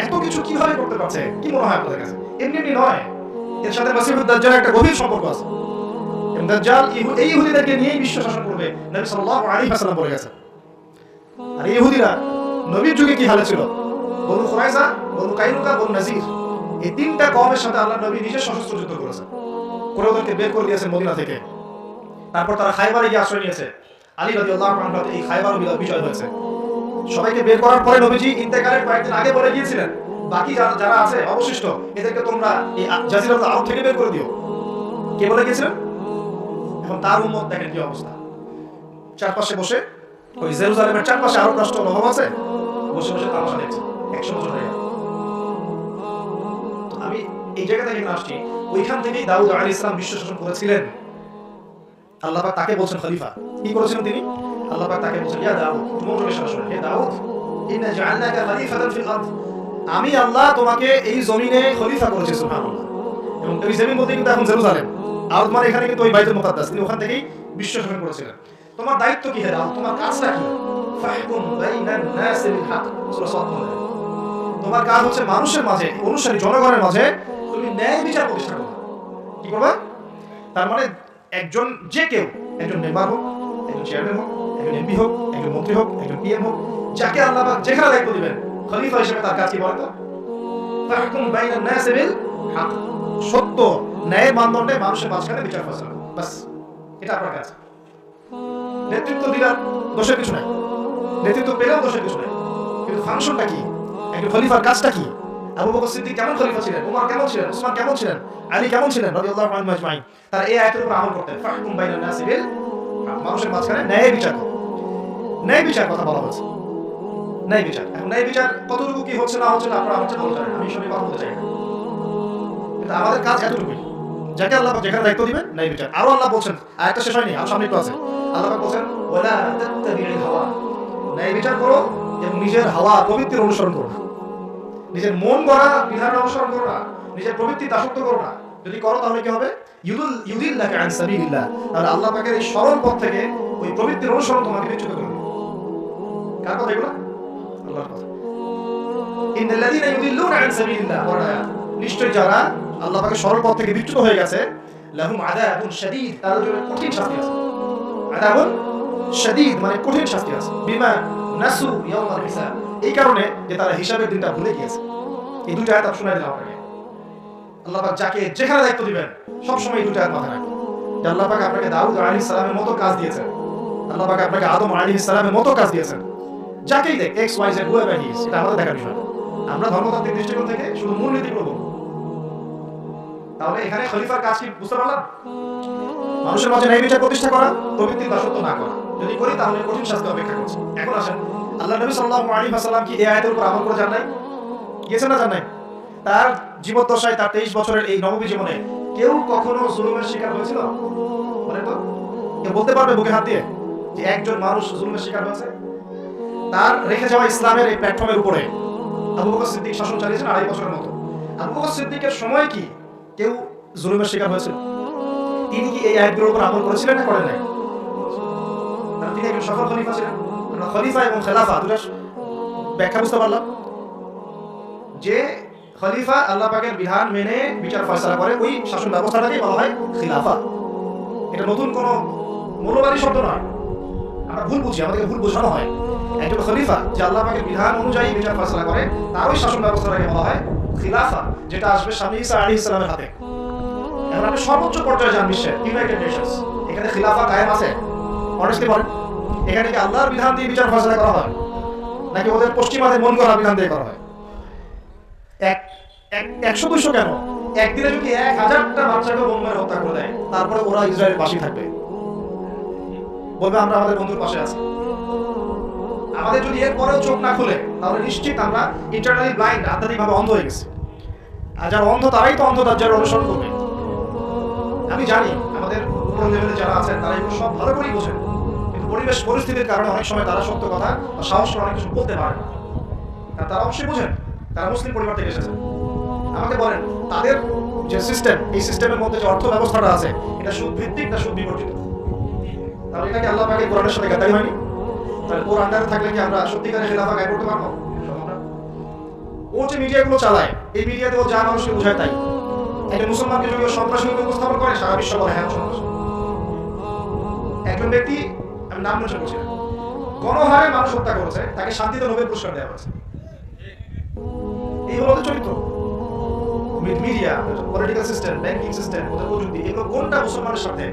[SPEAKER 1] এত কিছু কিভাবে করতে পারছে? কি মনে হয় আপনাদের কাছে? এমনি নয়, এর সাথে মাসিহুদ দাজ্জাল একটা গভীর সম্পর্ক আছে। এবং দাজ্জাল এই ইহুদিদেরকে নিয়েই বিশ্ব শাসন করবে, নবী সাল্লাল্লাহু আলাইহি ওয়াসাল্লাম বলে গেছেন। আর এই ইহুদিরা নবীর যুগে কি হালে ছিল? বনু কুরাইজা, বনু কাইনুকা, বনু নাজির, এই 3টা কওমের সাথে আল্লাহ নবী নিজে সশস্ত্র যুদ্ধ করেছেন, করে ওদেরকে বের করে দিয়েছেন মদিনা থেকে। তারপর তারা খায়বারে গিয়ে আশ্রয় নিয়েছে। আলী রাদিয়াল্লাহু আনহু এই খায়বার বিজয় হয়েছে। সবাইকে বের করার পরে নবীজি ইন্তেকালের কয়েকদিন আগে বলে গিয়েছিলেন, বাকি যারা আছে অবশিষ্ট এদেরকে তোমরা এই জাজিরাতুল আরব থেকে বের করে দিও। কে বলে গিয়েছিলেন? এখন তার উম্মত দেখেন কি অবস্থা। চারপাশে বসে, ওই জেরুজালেমের চারপাশে আরব রাষ্ট্র নবাব আছে, বসে বসে তামাশা দেখছে 100 বছর হয়ে গেল। আমি এই জায়গা থেকে আসছি, ওইখান থেকেই দাউদ আলাইহিস সালাম বিশ্ব শাসন করেছিলেন। আল্লাহ পাক তাকে বলছেন খলিফা। কি করেছিলেন তিনি? আল্লাহ পাক তাকে বলছেন, ইয়া দাউদ, মনোযোগের সাথে শুনুন, হে দাউদ, ইন্না জাআলনাকা খলিফাতান ফিল আরদ, আমি আল্লাহ তোমাকে এই জমিনে খলিফা করেছি। সুবহানাল্লাহ। এবং এই জমিন বলতে কিন্তু এখন জেরুজালেম, আরদ মানে এখানে কিন্তু ওই বাইতুল মুকাদ্দাস, তিনি ওখান থেকেই বিশ্ব শাসন করেছিলেন। তোমার দায়িত্ব কি হে দাউদ? তোমার কাজটা কি? ফাহকুম বাইনান নাস বিল হক, সূরা সাদ। তোমার কাজ হচ্ছে মানুষের মাঝে, অনুসারী জনগণের মাঝে তুমি ন্যায় বিচার প্রতিষ্ঠা করবে। কি করবে? তার মানে একজন যে কেউ, একজন মেম্বার হোক, একজন চেয়ারম্যান হোক, একজন এমপি হোক, একজন মন্ত্রী হোক, একজন পিএম হোক, যাকে আল্লাহ পাক যেখানে দায়িত্ব দিবেন, খলিফা হিসেবে তার কাজ কি বলেন তো? ফাহকুম বাইনান নাস বিল হক, সত্য ন্যায়ের মানদণ্ডে মানুষের মাঝখানে বিচার ফয়সালা, বাস, এটা আপনার কাজ। নেতৃত্ব দিলার দোষের কিছু নাই, নেতৃত্ব পেলেও দোষের কিছু নাই, কিন্তু ফাংশনটা কি? একজন খলিফার কাজটা কি? আবু বকর সিদ্দিক কেমন খলিফা ছিলেন? ওমর কেমন ছিলেন? ওসমান কেমন ছিলেন? আলী কেমন ছিলেন? রাদিয়াল্লাহু আনহুম আজমাইন। তারা এই আয়াতের উপর আমল করতেন, ফাহকুম বাইনান নাসি বিল হক, মানুষের মাঝখানে ন্যায় বিচার করো। ন্যায় বিচার কথা বলা হচ্ছে, ন্যায় বিচার। এখন ন্যায় বিচার কতটুকু কি হচ্ছে না হচ্ছে না আপনারা আমার চেয়ে ভালো জানেন, আমি সবই কথা বলতে চাই না, কিন্তু আমাদের কাজ এতটুকুই, যাকে আল্লাহ যেখানে দায়িত্ব দিবেন ন্যায় বিচার। আরো আল্লাহ বলছেন, আয়াতটা শেষ হয়নি, আর সামনে একটু আছে। আল্লাহ বলছেন, ওয়ালা তাত্তাবিউল হাওয়া, ন্যায় বিচার করো এবং নিজের হাওয়া প্রবৃত্তির অনুসরণ করো না, নিজের মন গড়া বিধান অনুসরণ করো না, নিজের প্রবৃত্তি দাসত্ব করো না। যদি করো তাহলে কি হবে? ইউদিল্লাকা আন সাবিলিল্লাহ, তাহলে আল্লাহ পাকের এই সরল পথ থেকে ওই প্রবৃত্তির অনুসরণ তোমাকে বিচ্যুত করবে। কার কথা এগুলো? আল্লাহর কথা। ইন্নাল্লাযীনা ইউদিল্লুনা আন সাবিলিল্লাহ, নিশ্চয় যারা আল্লাহ পাকের সরল পথ থেকে বিচ্যুত হয়ে গেছে, লাহুম আযাবুন শাদীদ, তাদের জন্য কঠিন শাস্তি আছে। আযাবুন শাদীদ মানে কঠিন শাস্তি আছে। বিমা নাসু ইয়াউমাল হিসাব, এই কারণে যে তারা হিসাবের দিনটা ভুলে গিয়েছে। এই দুটো আয়াত শোনাই দিলাম আপনাকে। আল্লাহ পাক যাকে যেখানে দায়িত্ব দিবেন সব সময় এই দুটো আয়াত মাথায় রাখবেন। যে আল্লাহ পাক আপনাকে দাউদ আলাইহিস সালামের মতো কাজ দিয়েছেন, আল্লাহ পাক আপনাকে আদম আলাইহিস সালামের মতো কাজ দিয়েছেন। যাকেই দেখ X Y Z whoever he is, এটা আমাদের দেখার বিষয়। আমরা ধর্মতান্ত্রিক দৃষ্টিকোণ থেকে শুধু মূলনীতিগুলো বলবো। তাহলে এখানে খলিফার কাজ কি বুঝতে পারলাম? মানুষের মাঝে ন্যায় বিচার প্রতিষ্ঠা করা, প্রবৃত্তির দাসত্ব না করা। যদি করি তাহলে কঠিন শাস্তি অপেক্ষা করছে। এখন আসেন, আল্লাহ নবী সাল্লাল্লাহু আলাইহি ওয়াসাল্লাম কি এই আয়াতের উপর আমল করে যান নাই? গিয়েছেন না যান নাই? তার জীবদ্দশায়, তার 23 বছরের এই নববী জীবনে কেউ কখনো জুলুমের শিকার হয়েছিল? বলেন তো, কেউ বলতে পারবে বুকে হাত দিয়ে যে একজন মানুষ জুলুমের শিকার হয়েছে? তার রেখে যাওয়া ইসলামের এই প্ল্যাটফর্মের উপরে আবু বকর সিদ্দিক শাসন চালিয়েছেন 2.5 বছরের মতো। আবু বকর সিদ্দিকের সময় কি কেউ জুলুমের শিকার হয়েছিল? তিনি কি এই আয়াতগুলোর উপর আমল করেছিলেন না করেন নাই? তিনি একজন সফল খলিফা ছিলেন। আমরা খলিফা এবং খেলাফা দুটো ব্যাখ্যা বুঝতে পারলাম। যে খলিফা আল্লাহ পাকের বিধান মেনে বিচার ফয়সালা করে, ওই শাসন ব্যবস্থাটাকেই বলা হয় খিলাফা। এটা নতুন কোনো মৌলবাদী শব্দ নয়। আমরা ভুল বুঝি, আমাদেরকে ভুল বোঝানো হয়। একজন খলিফা যে আল্লাহ পাকের বিধান অনুযায়ী বিচার ফয়সালা করে, তার ওই শাসন ব্যবস্থাটাকে বলা হয় খিলাফা, যেটা আসবে স্বামী ঈসা আলাইহিস সালামের হাতে। এখন আপনি সর্বোচ্চ পর্যায়ে যান বিশ্বের ইউনাইটেড নেশনস, এখানে খিলাফা কায়েম আছে? অনেস্টলি বলেন, এখানে কি আল্লাহর বিধান দিয়ে বিচার ফয়সালা করা হয়, নাকি ওদের পশ্চিমাদের মন করা বিধান দিয়ে করা হয়? 100-200 কেন, একদিনে যদি 1000টা বাচ্চাকে বোম মেরে হত্যা করে দেয়, তারপরে ওরা ইসরায়েলের পাশে থাকবে, বলবে আমরা আমাদের বন্ধুর পাশে আছি। আমাদের যদি এর পরেও চোখ না খুলে, তাহলে নিশ্চিত আমরা ইন্টারনালি ব্লাইন্ড, আধ্যাত্মিকভাবে অন্ধ হয়ে গেছি। আর যারা অন্ধ তারাই তো অন্ধ, যারা অনুসরণ করবে। আমি জানি আমাদের উপর লেভেলে যারা আছেন তারা এগুলো সব ভালো করেই বোঝেন, কিন্তু পরিবেশ পরিস্থিতির কারণে অনেক সময় তারা সত্য কথা বা সাহস করে অনেক কিছু বলতে পারে না। তারা অবশ্যই বোঝেন, তারা মুসলিম পরিবার থেকে এসেছেন। আমাকে বলেন, তাদের যে সিস্টেম, এই সিস্টেমের মধ্যে যে অর্থ ব্যবস্থাটা আছে, এটা সুদ ভিত্তিক না সুদ বিবর্জিত? তাহলে এটা কি আল্লাহ পাকের কোরআনের সাথে গাদ্দারি হয়নি? তাহলে ওর আন্ডারে থাকলে কি আমরা সত্যিকারের খেলাফা গায়ে করতে পারবো? ও যে মিডিয়াগুলো চালায়, এই মিডিয়াতে ও যা মানুষকে বোঝায় তাই। একজন মুসলমানকে যদি সন্ত্রাসী উপস্থাপন করে, সারা বিশ্ব বলে হ্যাঁ সন্ত্রাস। একজন ব্যক্তি, আমি নাম মেনশন করছি না, গণহারে মানুষ হত্যা করেছে, তাকে শান্তিতে নোবেল পুরস্কার দেওয়া হয়েছে। এই হলো ওদের চরিত্র। Media, political system, banking system, ওদের প্রযুক্তি, এগুলো কোনটা মুসলমানের সাথে?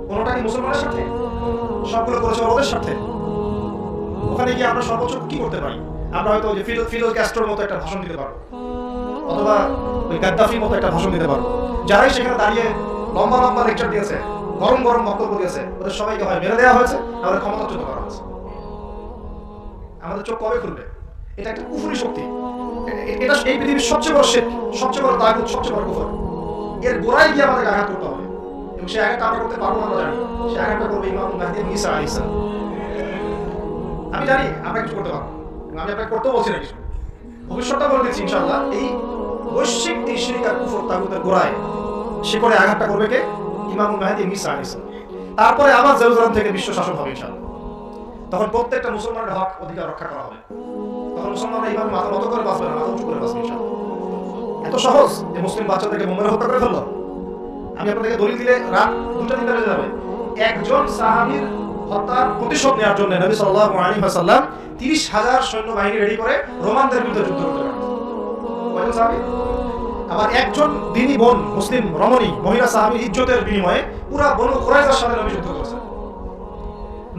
[SPEAKER 1] কোনটা কি মুসলমানের সাথে? সবগুলো করেছে ওদের সাথে। ওখানে গিয়ে আমরা সর্বোচ্চ কি করতে পারি? আমরা হয়তো যে ফিদেল ক্যাস্ট্রোর মতো একটা ভাষণ দিতে পারবো, অথবা ওই গাদ্দাফির মতো একটা ভাষণ দিতে পারবো। যারাই সেখানে দাঁড়িয়ে লম্বা লম্বা লেকচার দিয়েছে, গরম গরম বক্তব্য দিয়েছে, ওদের সবাইকে হয় মেরে দেওয়া হয়েছে, আমাদের ক্ষমতাচ্যুত করা হয়েছে। আমাদের চোখ কবে খুলবে? এটা একটা কুফরি শক্তি। এটা এই পৃথিবীর সবচেয়ে বড় শিরক, সবচেয়ে বড় তাগুত, সবচেয়ে বড় কুফর। এর গোড়ায় গিয়ে আমাদের আঘাত করতে হবে, এবং সে আঘাতটা আমরা করতে পারবো না, আমরা জানি। সে আঘাতটা করবে ইমাম মাহদী ঈসা আলাইহিস সালাম। আমি জানি আমরা কিছু করতে পারবো, আমি আপনাকে করতেও বলছি না কিছু। ভবিষ্যৎটা বলে দিচ্ছি ইনশাআল্লাহ, এই বৈশ্বিক এই শিরক আর কুফর তাগুতের গোড়ায় শিকড়ে আঘাতটা করবে কে? ইমাম মাহদী ঈসা আলাইহিস সালাম। তারপরে আবার জেরুজালেম থেকে বিশ্ব শাসন হবে ইনশাআল্লাহ। তখন প্রত্যেকটা মুসলমানের হক অধিকার রক্ষা করা হবে। তখন মুসলমানরা এইভাবে মাথা নত করে বাঁচবে না, মাথা উঁচু করে বাঁচবে ইনশাআল্লাহ। এত সহজ যে মুসলিম বাচ্চাদেরকে বোমের হত্যা করে ফেললো। আমি আপনাদেরকে দলিল দিলে রাত 2টা-3টা বেজে যাবে। একজন সাহাবীর হত্যার প্রতিশোধ নেওয়ার জন্য নবী সাল্লাল্লাহু আলাইহি ওয়াসাল্লাম 30,000 সৈন্যবাহিনী রেডি করে রোমানদের বিরুদ্ধে যুদ্ধ করতে পারেন। কয়জন সাহাবী? আবার একজন দিনী বোন, মুসলিম রমণী মহিলা সাহাবীর ইজ্জতের বিনিময়ে পুরা বনু কুরাইজার সাথে নবী যুদ্ধ করেছেন।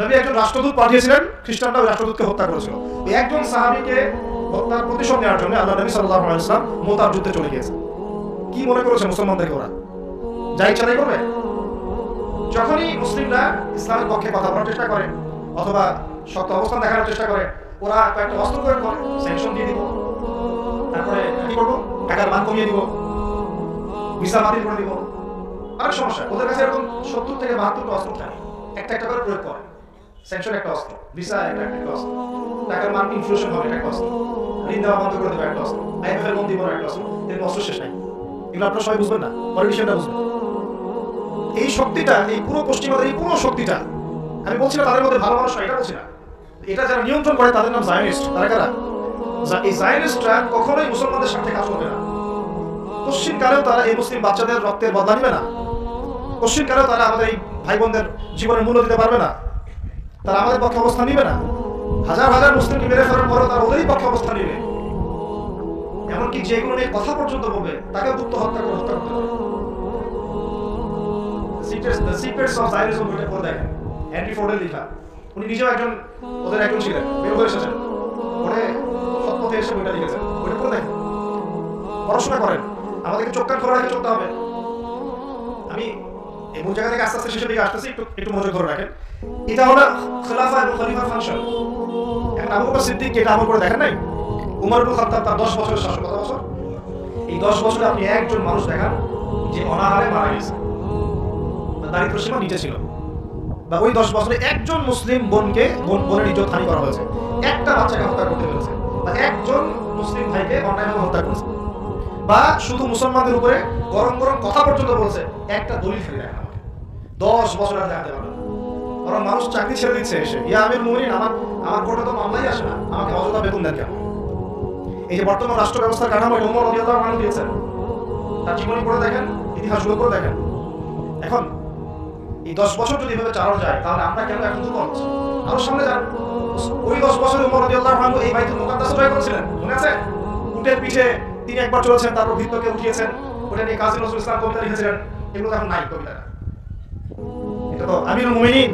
[SPEAKER 1] নবী একজন রাষ্ট্রদূত পাঠিয়েছিলেন, খ্রিস্টানরা ওই রাষ্ট্রদূতকে হত্যা করেছিল। এই একজন সাহাবীকে হত্যার প্রতিশোধ নেওয়ার জন্য আল্লাহ নবী সাল্লাল্লাহু আলাইহি ওয়াসাল্লাম মুতার যুদ্ধে চলে গিয়েছেন। কি মনে করেছে মুসলমানদেরকে ওরা যা ইচ্ছা তাই করবে? যখনই মুসলিমরা ইসলামের পক্ষে কথা বলার চেষ্টা করে অথবা শক্ত অবস্থান দেখানোর চেষ্টা করে, ওরা কয়েকটা অস্ত্র প্রয়োগ করে, স্যাংশন দিয়ে দিব, তারপরে কি করবো, টাকার মান কমিয়ে দিব, ভিসা বাতিল করে দিব। অনেক সমস্যা। ওদের কাছে এরকম 70 থেকে 72টা অস্ত্র থাকে, একটা একটা করে প্রয়োগ করে। স্যাংশন একটা অস্ত্র, ভিসা একটা অস্ত্র, টাকার মান ইনফ্লেশন হবে একটা অস্ত্র, ঋণ দেওয়া বন্ধ করে দেবে একটা অস্ত্র, আইএমএফ এর বন্ধ দিব একটা অস্ত্র। এর অস্ত্র শেষ নাই। এগুলো আপনারা সবাই বুঝবেন না, পলিটিশিয়ানরা বুঝবেন। এই শক্তিটা, এই পুরো পশ্চিমাদের এই পুরো শক্তিটা, আমি বলছি না তাদের মধ্যে ভালো মানুষ, এটা বলছি না, এটা যারা নিয়ন্ত্রণ করে তাদের নাম জায়নিস্ট। তারা কারা? এই জায়নিস্টরা কখনোই মুসলমানদের সাথে কাজ করবে না। পশ্চিমকালেও তারা এই মুসলিম বাচ্চাদের রক্তের বদলা নিবে না। পশ্চিমকালেও তারা আমাদের এই ভাই বোনদের জীবনের মূল্য দিতে পারবে না। তারা আমাদের পক্ষে অবস্থান নিবে না। হাজার হাজার মুসলিমকে মেরে ফেলার পরেও তারা ওদেরই পক্ষে অবস্থান নিবে। এমনকি যেগুলো নিয়ে কথা পর্যন্ত বলবে তাকে গুপ্ত হত্যা করতে পারে। সিক্রেটস অফ জায়নিজম বইটা পড়ে দেখেন, হেনরি ফোর্ডের লেখা। উনি নিজেও একজন ওদের একজন ছিলেন, বের হয়ে এসেছেন, পরে সৎপথে এসে বইটা লিখেছেন। বইটা পড়ে দেখেন, পড়াশোনা করেন। আমাদেরকে চোখ কান খোলা রেখে চলতে হবে। আমি এই মূল জায়গা থেকে আস্তে আস্তে শেষের দিকে আসতেছি, একটু মনোযোগ ধরে রাখেন। এটা হলো খেলাফা এবং খলিফার ফাংশন। এখন আবু বকর সিদ্দিক এটা আমল করে দেখেন নাই? উমর ইবনে খাত্তাব তার 10 বছরের শাসন, কত বছর? এই 10 বছরে আপনি একজন মানুষ দেখান যে অনাহারে মারা গেছে, দারিদ্র সীমার নিচে ছিল, বা ওই 10 বছরে একজন মুসলিম বোনের ইজ্জত হানি করা হয়েছে, একটা বাচ্চাকে হত্যা করতে পেরেছে, বা একজন মুসলিম ভাইকে অন্যায়ভাবে হত্যা করেছে, বা শুধু মুসলমানদের উপরে গরম গরম কথা পর্যন্ত বলছে, একটা দলিল ফেলে দেখেন আমাকে। 10 বছর আর দেখাতে পারবে না। বরং মানুষ চাকরি ছেড়ে দিচ্ছে এসে, ইয়া আমির মুমিনিন, আমার কোর্টে তো মামলাই আসে না, আমাকে অযথা বেতন দেন কেন? এই যে বর্তমান রাষ্ট্র ব্যবস্থার কাঠামো ওমর রাদিয়াল্লাহু আনহু দিয়েছেন, তার জীবনী পড়ে দেখেন, ইতিহাসগুলো পড়ে দেখেন। এখন এই 10 বছর যদি এভাবে চালানো যায়, তাহলে আমরা কেন এখন দুর্বল হচ্ছি? আরো সামনে যান, ওই 10 বছরে ওমর রাদিয়াল্লাহু আনহু এই বাইতুল মুকাদ্দাস জয় করেছিলেন, মনে আছে? উটের পিঠে তিনি একবার চলেছেন, তারপর ভিত্তকে উঠিয়েছেন, ওটা নিয়ে কাজী নজরুল ইসলাম কবিতা লিখেছিলেন। এগুলো এখন নাই কবিতাটা। এটা তো আমিরুল মুমিনিন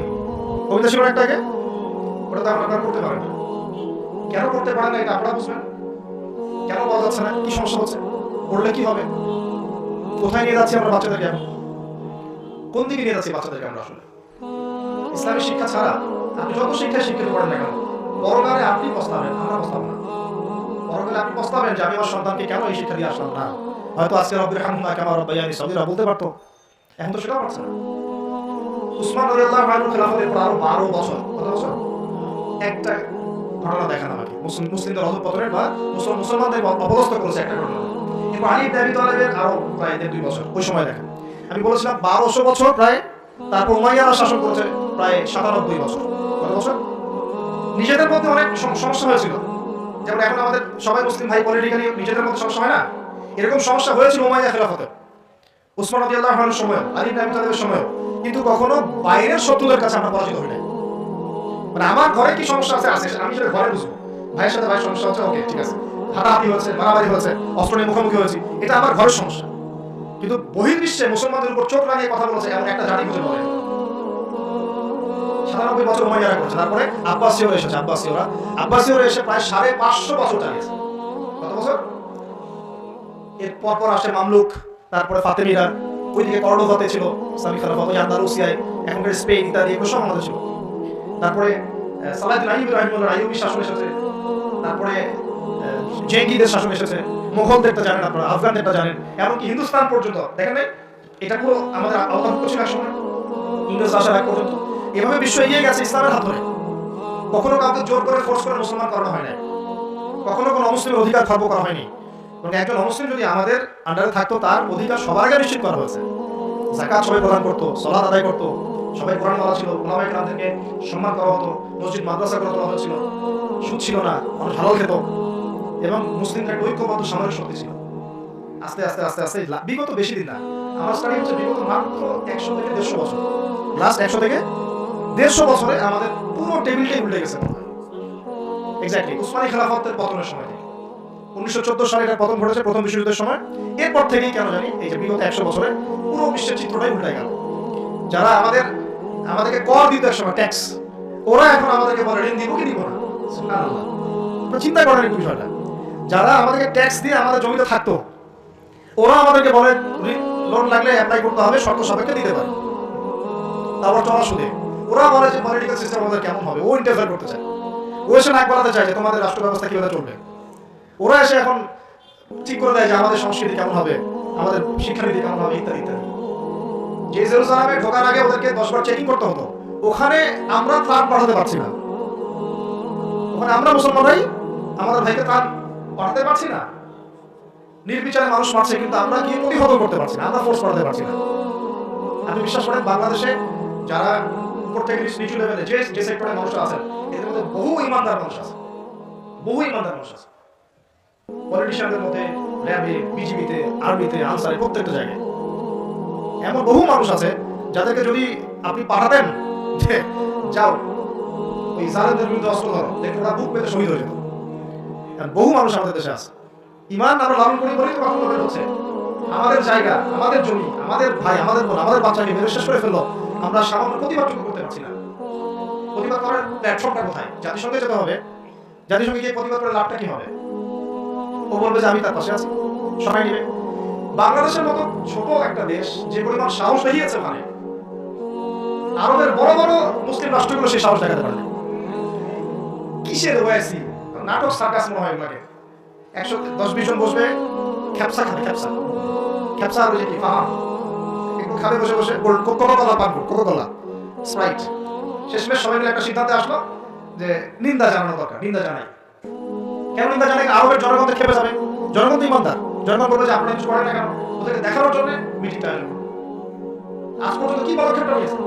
[SPEAKER 1] কবিতা ছিল একটা আগে, ওটা তো আপনারা করতে পারেন না। কেন করতে পারেন না এটা আপনারা বুঝবেন। কেন বলা যাচ্ছে না? কি সমস্যা হচ্ছে? করলে কি হবে? কোথায় নিয়ে যাচ্ছি আমরা বাচ্চাদেরকে? এখন কোন দিকে নিয়ে যাচ্ছি বাচ্চাদেরকে আমরা? আসলে ইসলামী শিক্ষা ছাড়া আপনি যত শিক্ষায় শিক্ষিত করেন না কেন, পরকালে আপনি পস্তাবেন, আমরা পস্তাবো না। পরকালে আপনি পস্তাবেন যে আমি আমার সন্তানকে কেন এই শিক্ষা দিয়ে আসলাম না। হয়তো আজকে রব্বির হামহুমা কামা রাব্বায়ানি সগীরা বলতে পারতো, এখন তো সেটাও পারছে না। উসমান রাদিয়াল্লাহু আনহু খেলাফতের পর আরো 12 বছর, কত বছর? একটা ঘটনা দেখান আমাকে, মুসলিমদের অধঃপতনের বা মুসলমানদের অপদস্থ করেছে একটা ঘটনা। এরপর আলী ইবনে আবি তালেবের আরো প্রায় 2 বছর, ওই সময় দেখেন। আমি বলেছিলাম 1200 বছর প্রায়। তারপর উমাইয়ারা শাসন করেছে প্রায় 97 বছর, কত বছর? নিজেদের মধ্যে অনেক সমস্যা হয়েছিল। যেমন এখন আমাদের সবাই মুসলিম ভাই পলিটিক্যালি নিজেদের মধ্যে সমস্যা হয় না, এরকম সমস্যা হয়েছিল উমাইয়া খেলাফতে, উসমান রাদিয়াল্লাহু আনহুর সময়, আলী ইবনে আবি তালেবের সময়। কিন্তু কখনো বাইরের শত্রুদের কাছে আমরা পরাজিত হই না। মানে আমার ঘরে কি সমস্যা আছে, আমি সেটা ঘরে বুঝবো। ভাইয়ের সাথে ভাইয়ের সমস্যা হচ্ছে, ওকে ঠিক আছে, হাতাহাতি হয়েছে, মারামারি হয়েছে, অস্ত্র নিয়ে মুখোমুখি হয়েছি, এটা আমার ঘরের সমস্যা। কিন্তু বহির্বিশ্বে মুসলমানদের উপর চোখ লাগিয়ে কথা বলেছে এমন একটা জাতি খুঁজে পাবে। 97 বছর উমাইয়ারা করেছে। তারপরে আব্বাসীয়রা এসেছে, আব্বাসীয়রা এসে প্রায় 550 বছর চালিয়েছে। কত বছর? এর পর আসে মামলুক, তারপরে ফাতেমিরা, ওইদিকে কর্ডোভাতে ছিল ইসলামিক খেলাফত, ওই আন্দালুসিয়ায়, এখনকার স্পেন ইত্যাদি, এগুলো সব আমাদের ছিল। তারপরে সালাহউদ্দিন আইয়ুবী রাহিমাহুল্লাহ আইয়ুবী শাসন এসেছে। তারপরে জেঙ্গিদের শাসন এসেছে, মোগলদেরটা জানেন আপনারা, আফগানদেরটা জানেন, এমনকি হিন্দুস্তান পর্যন্ত দেখেন নাই? এটা পুরো আমাদের আওতাভুক্ত ছিল এক সময়, ইংরেজ আসার আগ পর্যন্ত। এভাবে বিশ্ব এগিয়ে গেছে ইসলামের হাত ধরে। কখনো কাউকে জোর করে ফোর্স করে মুসলমান করানো হয় নাই, কখনো কোনো অমুসলিমের অধিকার খর্ব করা হয়নি। কারণ একজন অমুসলিম যদি আমাদের আন্ডারে থাকতো, তার অধিকার সবার আগে নিশ্চিত করা হয়েছে। যাকাত সবাই প্রদান করতো, সালাত আদায় করতো, সবাই কোরআন পড়া ছিল, উলামায়ে কেরামদেরকে সম্মান করা হতো, মসজিদ মাদ্রাসা করে তোলা হয়েছিল, সুদ ছিল না, মানুষ হালাল খেত, এবং মুসলিমরা একটা ঐক্যবদ্ধ সামরিক শক্তি ছিল। আস্তে আস্তে আস্তে আস্তে বিগত বেশি দিন না, আমার স্টাডি হচ্ছে বিগত মাত্র 100 থেকে 150 বছর, লাস্ট 100 থেকে 150 বছরে আমাদের পুরো টেবিলটাই উল্টে গেছে। এক্স্যাক্টলি উসমানী খেলাফতের পতনের সময় থেকে 1914 সালে এটা পতন ঘটেছে, প্রথম বিশ্বযুদ্ধের সময়। এরপর থেকেই কেন জানি এই যে বিগত 100 বছরে পুরো বিশ্বের চিত্রটাই উল্টে গেল। যারা আমাদেরকে কর দিত এক সময়, ট্যাক্স, ওরা এখন আমাদেরকে বলে ঋণ দিব কি দিব না। সুবহানাল্লাহ, চিন্তা করেন এই বিষয়টা। যারা আমাদেরকে ট্যাক্স দিয়ে আমাদের জমিতে থাকতো, ওরা আমাদেরকে বলে লোন লাগলে অ্যাপ্লাই করতে হবে, শর্ত সাপেক্ষে দিতে পারে, তারপর চলা সুদে। ওরা বলে যে পলিটিক্যাল সিস্টেম আমাদের কেমন হবে, ও ইন্টারফেয়ার করতে চায়, ও এসে নাক গলাতে চায় যে তোমাদের রাষ্ট্র ব্যবস্থা কিভাবে চলবে। ওরা এসে এখন ঠিক করে দেয় যে আমাদের সংস্কৃতি কেমন হবে, আমাদের শিক্ষানীতি কেমন হবে, ইত্যাদি ইত্যাদি। যে জেরুজালেমে ঢোকার আগে ওদেরকে 10 বার চেকিং করতে হতো, ওখানে আমরা ত্রাণ পাঠাতে পারছি না। ওখানে আমরা মুসলমানরাই আমাদের ভাইকে ত্রাণ পাঠাতে পারছি না। নির্বিচারে মানুষ মারছে, কিন্তু আমরা গিয়ে প্রতিহত করতে পারছি না, আমরা ফোর্স করাতে পারছি না। আপনি বিশ্বাস করেন, বাংলাদেশে যারা উপর থেকে নিচু লেভেলে যে সেক্টরে মানুষ আছেন, এদের মধ্যে বহু ইমানদার মানুষ আছে, বহু ইমানদার মানুষ আছে। পলিটিশিয়ানদের মধ্যে, র্যাবে, বিজিবিতে, আর্মিতে, আনসারে, প্রত্যেকটা জায়গায় এমন বহু মানুষ আছে যাদেরকে যদি আপনি পাঠাতেন যে যাও ওই জালেমদের বিরুদ্ধে অস্ত্র ধরো, দেখতে ওরা বুক পেতে শহীদ হয়ে যেত। বহু মানুষ আমাদের দেশে আছে, ইমান আমরা লালন করি বলেই তো কখনো হচ্ছে আমাদের জায়গা, আমাদের জমি, আমাদের ভাই, আমাদের বোন, আমাদের বাচ্চাকে মেরে শেষ করে ফেললো, আমরা সামান্য প্রতিবাদটুকু করতে পারছি না। প্রতিবাদ করার প্ল্যাটফর্মটা কোথায়? জাতিসংঘে যেতে হবে। জাতিসংঘে গিয়ে প্রতিবাদ করে লাভটা কি হবে? ও বলবে যে আমি তার পাশে আছি, সবাই নিবে। বাংলাদেশের মতো ছোট একটা দেশ যে পরিমাণ সাহস দেখিয়েছে, মানে আরবের বড় বড় মুসলিম রাষ্ট্রগুলো সেই সাহস দেখাতে পারে না। কিসের ওয়াইসি নাটক, সার্কাস মনে হয় লাগে। 110-20 জন বসবে, খ্যাপসা খাবে, খ্যাপসা খ্যাপসা আর ওই যে কি ফাহাম একটু খাবে বসে বসে, কোকা-কোলা পান, কোকা-কোলা, স্প্রাইট। শেষমেশ সবাই মিলে একটা সিদ্ধান্তে আসলো যে নিন্দা জানানো দরকার। নিন্দা জানাই। কেন নিন্দা জানাই? আরবের জনগণ তো খেপে যাবে। জনগণ তো ইমানদার, জনগণ বলবে যে আপনারা কিছু করেন না কেন? ওদেরকে দেখানোর জন্য মিটিংটা আয়োজন। আজ পর্যন্ত কি পদক্ষেপটা নিয়েছে?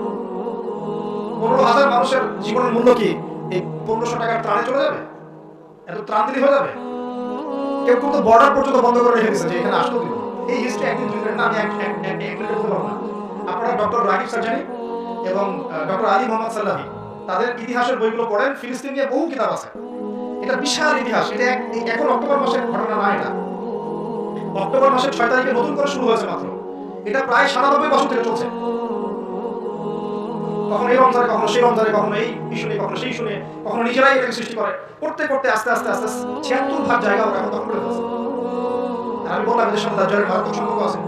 [SPEAKER 1] 15,000 মানুষের জীবনের মূল্য কি এই 1500 টাকার ত্রাণে চলে যাবে? এত ত্রাণ দিলে হয়ে যাবে? কেউ কিন্তু বর্ডার পর্যন্ত বন্ধ করে রেখে দিয়েছে যে এখানে আসতে দিন। এই হিস্ট্রি একদিন 2 মিনিট না, আমি এক মিনিট বলতে পারবো না। আপনারা ডক্টর রাকিব সার্জানি এবং ডক্টর আলী মোহাম্মদ সাল্লাহি তাদের ইতিহাসের বইগুলো পড়েন। ফিলিস্তিন নিয়ে বহু কিতাব আছে। এটা বিশাল ইতিহাস। এটা এখন অক্টোবর মাসের ঘটনা না, এটা অক্টোবর মাসের 6 তারিখে নতুন করে শুরু হয়েছে মাত্র। এটা প্রায় 97 বছর থেকে চলছে। কখনো এই রমজানে, কখনো সেই রমজানে, কখনো এই ইস্যু নিয়ে, কখনো সেই ইস্যু নিয়ে, কখনো নিজেরাই এটাকে সৃষ্টি করে। করতে করতে আস্তে আস্তে আস্তে 76 ভাগ জায়গা ওরা এখন দখল করে ফেলছে। আর আমি বললাম এদের সাথে দাজ্জালের মারাত্মক সম্পর্ক আছে,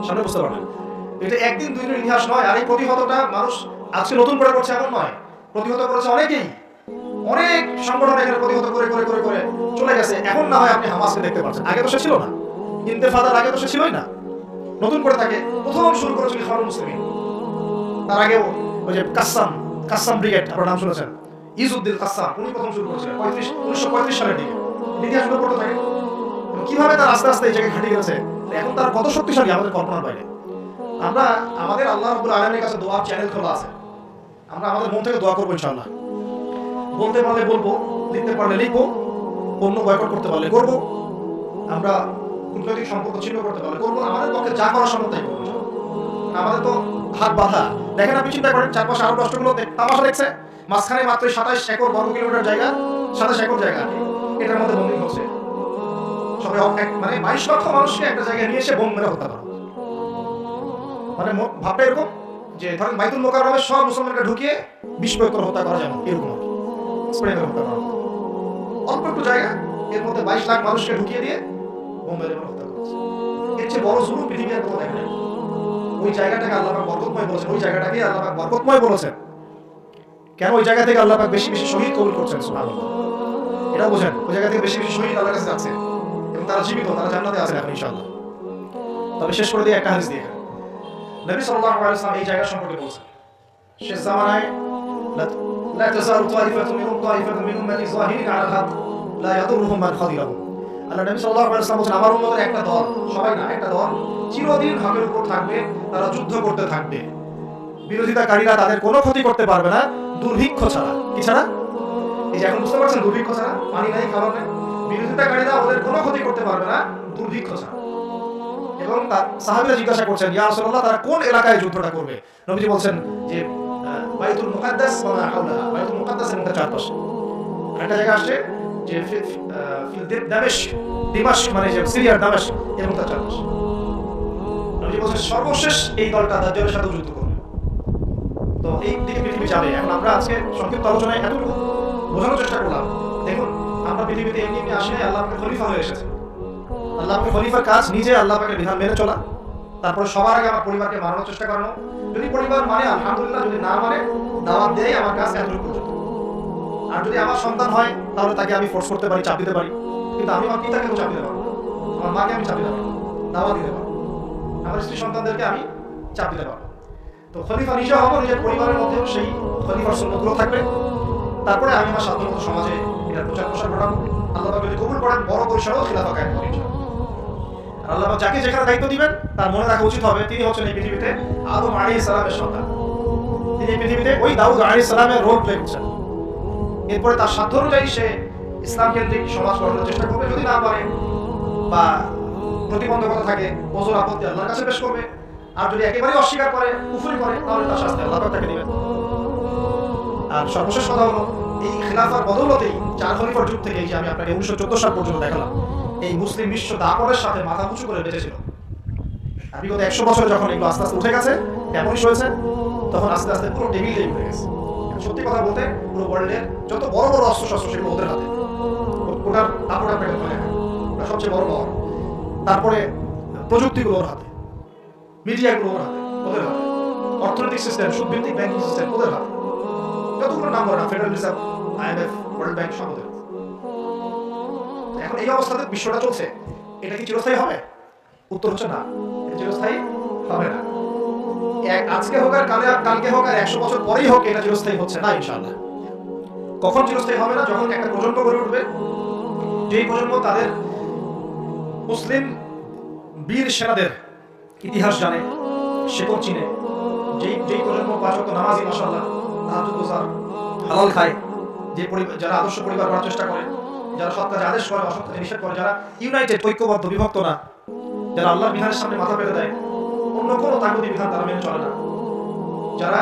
[SPEAKER 1] সামনে বুঝতে পারবেন। এটা একদিন 2 দিনের ইতিহাস নয়। আর এই প্রতিহতটা মানুষ আজকে নতুন করে করছে এমন নয়, প্রতিহত করেছে অনেকেই। অনেক সংগঠন এখানে প্রতিহত করে করে করে করে চলে গেছে। এখন না হয় আপনি হামাসকে দেখতে পাচ্ছেন, আগে তো সে ছিল না। ইন্তেফাদার আগে তো সে ছিলই না। নতুন করে তাকে প্রথম শুরু করেছিল ইখওয়ানুল মুসলিমিন। তার আগেও ওই যে কাসসাম ব্রিগেড, আপনার নাম শুনেছেন, ইজউদ্দিন কাসসাম, উনি প্রথম শুরু করেছিলেন 1935 সালের দিকে। ইতিহাসগুলো পড়তে থাকে কিভাবে তার আস্তে আস্তে এই জায়গায় ঘাটে গেছে। এখন তার কত শক্তিশালী আমাদের কল্পনার বাইরে। আমরা আমাদের আল্লাহ রাব্বুল আলামিনের কাছে দোয়ার চ্যানেল খোলা আছে। আমরা আমাদের মন থেকে দোয়া করবো ইনশাআল্লাহ। বলতে পারলে বলবো, লিখতে পারলে লিখবো, পণ্য বয়কট করতে পারলে করবো, আমরা কূটনৈতিক সম্পর্ক ছিন্ন করতে পারলে করবো। আমাদের পক্ষে যা করার সম্ভব তাই করবো। আমাদের তো হাত বাঁধা। দেখেন, আপনি চিন্তা করেন, চারপাশে আরব রাষ্ট্রগুলো তামাশা দেখছে, মাঝখানে মাত্র 27 একর বর্গ কিলোমিটার জায়গা, 27 একর জায়গা, এটার মধ্যে বন্দী হচ্ছে। সবাই মানে 22 লক্ষ মানুষকে একটা জায়গায় নিয়ে এসে বোম মেরে হত্যা করা। মানে ভাবটা এরকম যে ধরেন বাইতুল মোকাররমে সব মুসলমানকে ঢুকিয়ে বিষ প্রয়োগ করে হত্যা করা যাবে, এরকম স্প্রে করে হত্যা করা। অল্প একটু জায়গা, এর মধ্যে 22 লাখ মানুষকে ঢুকিয়ে দিয়ে বোম মেরে হত্যা করা। এর চেয়ে বড় জুলুম পৃথিবীর কোথাও দেখেন না। ওই জায়গাটাকে আল্লাহ পাক বরকতময় বলেছেন, ওই জায়গাটাকে আল্লাহ পাক বরকতময় বলেছেন। কেন ওই জায়গা থেকে আল্লাহ পাক বেশি বেশি শহীদ কবুল করছেন? সুবহানাল্লাহ। এটা বোঝেন, ওই জায়গা থেকে বেশি বেশি শহীদ আল্লাহর কাছে যাচ্ছে এবং তারা জীবিত, তারা জান্নাতে আছেন এখন ইনশাআল্লাহ। তবে শেষ করে দিয়ে একটা হাদিস দিয়ে, নবী সাল্লাল্লাহু আলাইহি ওয়াসাল্লাম এই জায়গা সম্পর্কে বলেছেন, শেষ জামানায় লা তাযালু তাইফাতুন মিন উম্মতি যাহিরিন আলাল হক লা ইয়াদুরুহুম মান খাযিলাহুম। আল্লাহ নবী সাল্লাল্লাহু আলাইহি ওয়াসাল্লাম বলেছেন, আমার উম্মতের একটা দল, সবাই না, একটা দল চিরদিন হকের উপর থাকবে, তারা যুদ্ধ করতে থাকবে। বিরোধিতাকারীরা তাদের কোনো ক্ষতি করতে পারবে না দুর্ভিক্ষ ছাড়া। কি ছাড়া? এই যে এখন বুঝতে পারছেন, দুর্ভিক্ষ ছাড়া, পানি নাই, খাবার নাই। বিরোধিতাকারীরা ওদের কোনো ক্ষতি করতে পারবে না দুর্ভিক্ষ ছাড়া। এবং তার সাহাবীরা জিজ্ঞাসা করছেন, ইয়া রাসূলুল্লাহ, তারা কোন এলাকায় যুদ্ধটা করবে? নবীজি বলছেন যে বাইতুল মুকাদ্দাস ওয়া মা হাওলাহা, বাইতুল মুকাদ্দাসের মধ্যে চারপাশে। একটা জায়গা আসছে যে দিমাশক, মানে যে সিরিয়ার দামেস্ক, এর মধ্যে চারপাশে। নবীজি বলছেন সর্বশেষ এই দলটা দাজ্জালের সাথে যুদ্ধ করবে। তো এই দিকে পৃথিবী যাবে। এখন আমরা আজকে সংক্ষিপ্ত আলোচনায় এতটুকু বোঝানোর চেষ্টা করলাম। দেখুন, আমরা পৃথিবীতে এমনি এমনি আসি নাই, আল্লাহ আমাকে খলিফা হয়ে এসেছে। আল্লাহ আমাকে খলিফার কাজ নিজে আল্লাহ পাকের বিধান মেনে চলা, তারপরে সবার আগে আমার পরিবারকে মানানোর চেষ্টা করানো। যদি পরিবার মানে আলহামদুলিল্লাহ, যদি না মানে দাওয়াত দেয় আমার কাজ এতটুকু পর্যন্ত। আর যদি আমার সন্তান হয় তাহলে তাকে আমি ফোর্স করতে পারি, চাপ দিতে পারি, কিন্তু আমি আমার পিতাকে চাপ দিতে পারবো, আমার মাকে আমি চাপ দিতে পারবো, দাওয়াত দিতে পারবো, আমার স্ত্রী সন্তানদেরকে আমি চাপ দিতে পারবো। তো খলিফা নিজে হবো, নিজের পরিবারের মধ্যেও সেই খলিফার সুন্নতগুলো থাকবে। তারপরে আমি আমার সাধারণত সমাজে এটার প্রচার প্রসার ঘটাবো। আল্লাহ পাক যদি কবুল করেন বড় পরিসরেও খিলাফা কায়েম করব ইনশাআল্লাহ। আর আল্লাহ পাক যাকে যেখানে দায়িত্ব দিবেন তার মনে রাখা উচিত হবে তিনি হচ্ছেন এই পৃথিবীতে আদম আলাইহিস সালামের সন্তান। তিনি এই পৃথিবীতে ওই দাউদ আলাইহিস সালামের রোল প্লে করছেন। এরপরে তার সাধ্য অনুযায়ী সে ইসলাম কেন্দ্রিক সমাজ গঠনের চেষ্টা করবে। যদি না পারে বা প্রতিবন্ধকতা থাকে, ওজর আপত্তি আল্লাহর কাছে পেশ করবে। আর যদি একেবারে অস্বীকার করে, কুফরি করে, তাহলে তার শাস্তি আল্লাহ তাকে দিবেন। আর সর্বশেষ কথা হলো, এই খিলাফার বদৌলতেই 4 খলিফার যুগ থেকে, এই যে আমি আপনাকে 1914 সাল পর্যন্ত দেখালাম, এই মুসলিম বিশ্ব দাপটের সাথে মাথা উঁচু করে বেঁচেছিল। আর বিগত 100 বছর যখন এগুলো আস্তে আস্তে উঠে গেছে, এমনই হয়েছে, তখন আস্তে আস্তে পুরো টেবিলটাই উঠে গেছে। সত্যি কথা বলতে, পুরো ওয়ার্ল্ডের যত বড় বড় অস্ত্র শস্ত্র সেগুলো ওদের হাতে। ওটার আপনার ওটা সবচেয়ে বড় পাওয়ার। তারপরে প্রযুক্তিগুলো ওর হাতে, মিডিয়াগুলো ওর হাতে, ওদের হাতে, অর্থনৈতিক সিস্টেম, সুদভিত্তিক ব্যাংকিং সিস্টেম ওদের হাতে। যতগুলো নাম বলে না, federal reserve, IMF, world bank, সব ওদের। এখন এই অবস্থাতে বিশ্বটা চলছে, এটা কি চিরস্থায়ী হবে? উত্তর হচ্ছে না, এটা চিরস্থায়ী হবে না। আজকে হোক আর কালকে হোক আর 100 বছর পরেই হোক, এটা চিরস্থায়ী হচ্ছে না ইনশাআল্লাহ। কখন চিরস্থায়ী হবে না? যখন একটা প্রজন্ম গড়ে উঠবে, যেই প্রজন্ম তাদের মুসলিম বীর সেনাদের ইতিহাস জানে, শেকড় চিনে, যেই প্রজন্ম 5 ওয়াক্ত নামাজি, মাশাআল্লাহ, তাহাজ্জুদ গুজার, হালাল খায়, যারা আদর্শ পরিবার করার চেষ্টা করে, যারা সৎ কাজে আদেশ করে, অসৎ কাজে নিষেধ করে, যারা ইউনাইটেড, ঐক্যবদ্ধ, বিভক্ত না, যারা আল্লাহর বিধানের সামনে মাথা পেতে দেয়, অন্য কোনো তাগুতি বিধান তারা মেনে চলে না, যারা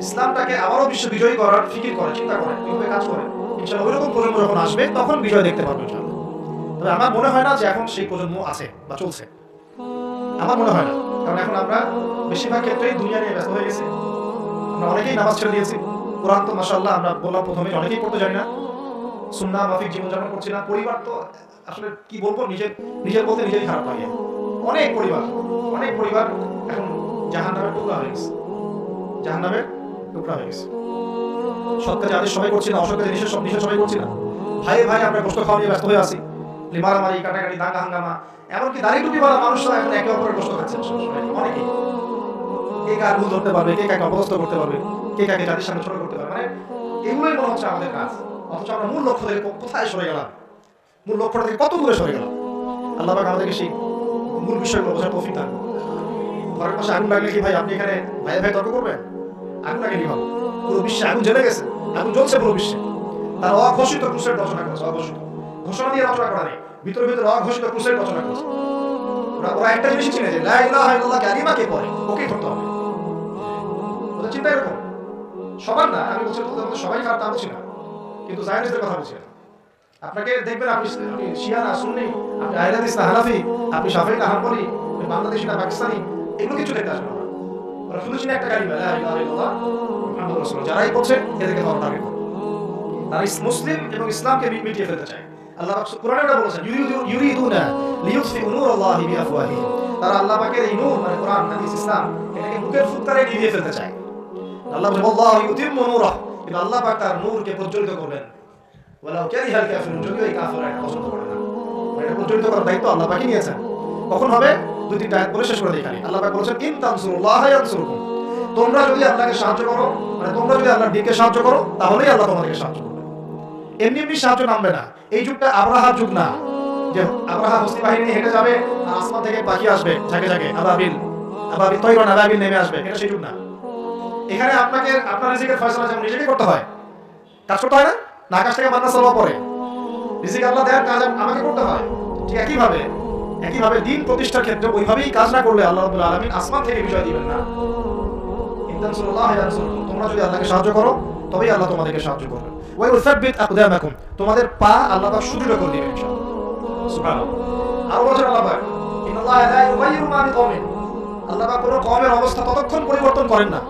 [SPEAKER 1] ইসলামটাকে আবারও বিশ্ব বিজয়ী করার ফিকির করে, চিন্তা করে, এইভাবে কাজ করে, ইনশাআল্লাহ ওইরকম প্রজন্ম যখন আসবে তখন বিজয় দেখতে পারবে ইনশাআল্লাহ। তবে আমার মনে হয় না যে এখন সেই প্রজন্ম আছে বা চলছে, আমার মনে হয় না। কারণ এখন আমরা বেশিরভাগ ক্ষেত্রেই দুনিয়া নিয়ে ব্যস্ত হয়ে গেছি। আমরা অনেকেই নামাজ ছেড়ে দিয়েছি। কোরআন তো মাশাআল্লাহ আমরা বললাম প্রথমে অনেকেই পড়তে জানি না, সুন্নাহ মাফিক জীবনযাপন করছি না। পরিবার তো আসলে কি বলবো, নিজের বলতে নিজেরই খারাপ লাগে। অনেক পরিবার এখন জাহান্নামের টুকরা হয়ে গেছে, জাহান্নামের টুকরা হয়ে গেছে। সৎ কাজে আদেশ সবাই করছি না, অসৎ কাজে নিষেধ সবাই করছি না। ভাই আমরা কষ্ট খাওয়া নিয়ে ব্যস্ত হয়ে আছি, মারামারি, কাটাকাটি, দাঙ্গা হাঙ্গামা, এমনকি দাড়ি টুপিওয়ালা মানুষরা এখন একে অপরের কষ্ট খাচ্ছেন। অনেকেই কে কার ভুল ধরতে পারবে, কে কাকে অপদস্থ করতে পারবে, কে কাকে জাতির সামনে ছোট করতে পারবে, মানে এগুলোই মনে হচ্ছে আমাদের কাজ। অথচ আমরা মূল লক্ষ্য থেকে কোথায় সরে গেলাম, মূল লক্ষ্যটা থেকে কত দূরে সরে গেলাম। আল্লাহ পাক আমাদেরকে সেই মূল বিষয়গুলো বোঝার তৌফিক দান। ঘরের পাশে আগুন লাগলে কি ভাই আপনি এখানে ভাই তর্ক করবেন? আগুন লাগে নি ভাবো, পুরো বিশ্বে আগুন জ্বলে গেছে, আগুন জ্বলছে পুরো বিশ্বে। তার অঘোষিত ক্রুসেড রচনা করেছে, অঘোষিত, ঘোষণা দিয়ে রচনা করা নেই, ভিতরে অঘোষিত ক্রুসেড রচনা করেছে। ওরা একটা জিনিস চিনে যে লা ইলাহা ইল্লাল্লাহ কালিমা কে পড়ে ওকেই ধরতে হবে। ওদের চিন্তা এরকম। সবার না, আমি বলছি সবাই খারাপ তা বলছি না, কিন্তু জায়নিস্টদের কথা বলছি না। আপনাকে দেখবেন আপনি শিয়া না সুন্নি, আপনি আহলে হাদিস না হানাফি, আপনি শাফিঈ না হাম্বলি, আপনি বাংলাদেশি না পাকিস্তানি, এগুলো কিছু দেখতে আসবে না। ওরা শুধু চিনে একটা কালিমা লা ইলাহা ইল্লাল্লাহ মুহাম্মাদুর রাসূলুল্লাহ। যারাই বলছে এদেরকে ধরা টার্গেট করে, তারা মুসলিম এবং ইসলামকে মিটিয়ে ফেলতে চায়। আল্লাহ পাক কোরআনে এটা বলেছেন, ইউরিদুনা লিইউতফিউ নূরাল্লাহি বিআফওয়াহিহিম। তারা আল্লাহ পাকের এই নূর, মানে কোরআন, হাদিস, ইসলাম, এটাকে মুখের ফুৎকারে নিভিয়ে ফেলতে চায়। আল্লাহ বলেন আল্লাহু ইউতিম্মু নূরাহু, কিন্তু আল্লাহ পাক তার নূরকে প্রজ্বলিত করবেন। ওয়ালাউ কারিহাল কাফিরুন, যদিও এই কাফেররা এটা পছন্দ করে না। এটা প্রজ্বলিত করার দায়িত্ব আল্লাহ পাকই নিয়েছেন। কখন হবে? 2-3টা আয়াত বলে শেষ করে দেখানি। আল্লাহ পাক বলেছেন ইন তানসুরুল্লাহা ইয়ানসুরকুম, তোমরা যদি আল্লাহকে সাহায্য করো, মানে তোমরা যদি আল্লাহর দিনকে সাহায্য করো, তাহলেই আল্লাহ তোমাদেরকে সাহায্য করবে। এমনি সাহায্য নামবে না। এই যুগটা আব্রাহার যুগ না, যে আব্রাহা হস্তি বাহিনী হেঁটে যাবে আর আসমান থেকে পাখি আসবে ঝাঁকে ঝাঁকে, আবাবিল তৈরন আবাবিল নেমে আসবে, এটা সেই যুগ না। এখানে আপনাকে আপনার রিজিকের ফয়সালা যেমন নিজেকে করতে হয়, কাজ করতে হয় না, আকাশ থেকে মান্না সালওয়া পড়ে, রিজিক আল্লাহ দেওয়ার কাজ আমাকে করতে হয়। ঠিক একইভাবে দিন প্রতিষ্ঠার ক্ষেত্রে ওইভাবেই কাজ না করলে আল্লাহ রাব্বুল আলামিন আসমান থেকে বিজয় দিবেন না। ইনতানসুরুল্লাহ ইয়ানসুরকুম, তোমরা যদি আল্লাহকে সাহায্য করো তবেই আল্লাহ তোমাদেরকে সাহায্য করবে। ওয়া ইউসাব্বিত আকদামাকুম, তোমাদের পা আল্লাহ পাক সুদৃঢ় করে দিবেন ইনশাআল্লাহ। সুবহানাল্লাহ। আর বলেন আল্লাহ পাক ইন্নাল্লাহা লা ইউগাইয়িরু মা বিকওমিন, আল্লাহ পাক কোনো কওমের অবস্থা ততক্ষণ পরিবর্তন করেন না।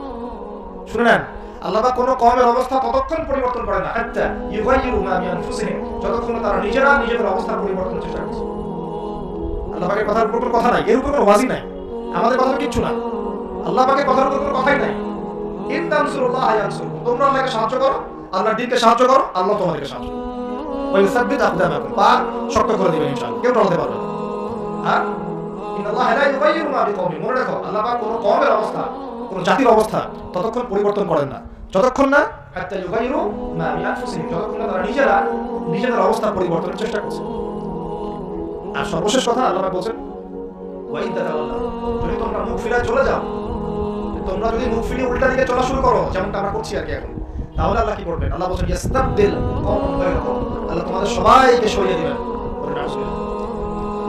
[SPEAKER 1] শুনে নেন, আল্লাহ পাক কোনো কওমের অবস্থা ততক্ষণ পরিবর্তন করেন না হাত্তা ইউগাইয়িরু মা বিআনফুসিহিম, যতক্ষণ তারা নিজেরা নিজেদের অবস্থা পরিবর্তনের চেষ্টা করছে। আল্লাহ পাকের কথার উপর কোনো কথা নাই, এর উপর কোনো ওয়াজি নাই, আমাদের কথা কিচ্ছু না। আল্লাহ পাকের কথার উপর কোনো কথাই নাই। ইন তানসুরুল্লাহ ইয়ানসুরকুম, তোমরা আল্লাহকে সাহায্য করো, আল্লাহর দ্বীনকে সাহায্য করো, আল্লাহ তোমাদেরকে সাহায্য করবে। ওয়া ইউসাব্বিত আকদামাকুম, পা শক্ত করে দিবেন ইনশাআল্লাহ, কেউ টলতে পারবে না। আর ইন্নাল্লাহা লা ইউগাইয়িরু মা বিকওমিন, মনে রাখো আল্লাহ পাক কোনো কওমের অবস্থা, কোনো জাতির অবস্থা ততক্ষণ পরিবর্তন করেন না যতক্ষণ না হাত্তা ইউগাইয়িরু মা বিআনফুসিহিম, যতক্ষণ না তারা নিজেরা নিজেদের অবস্থা পরিবর্তনের চেষ্টা করছে। আর সর্বশেষ কথা আল্লাহ পাক বলেন ওয়া ইন তাতাওয়াল্লাউ, যদি তোমরা মুখ ফিরে চলে যাও, তোমরা যদি মুখ ফিরিয়ে উল্টা দিকে চলা শুরু করো, যেমনটা আমরা করছি আর কি এখন, তাহলে আল্লাহ কি করবেন? আল্লাহ বলেন ইস্তাবদিল কওমান গায়রাকুম, আল্লাহ তোমাদের সবাইকে সরিয়ে দিবেন।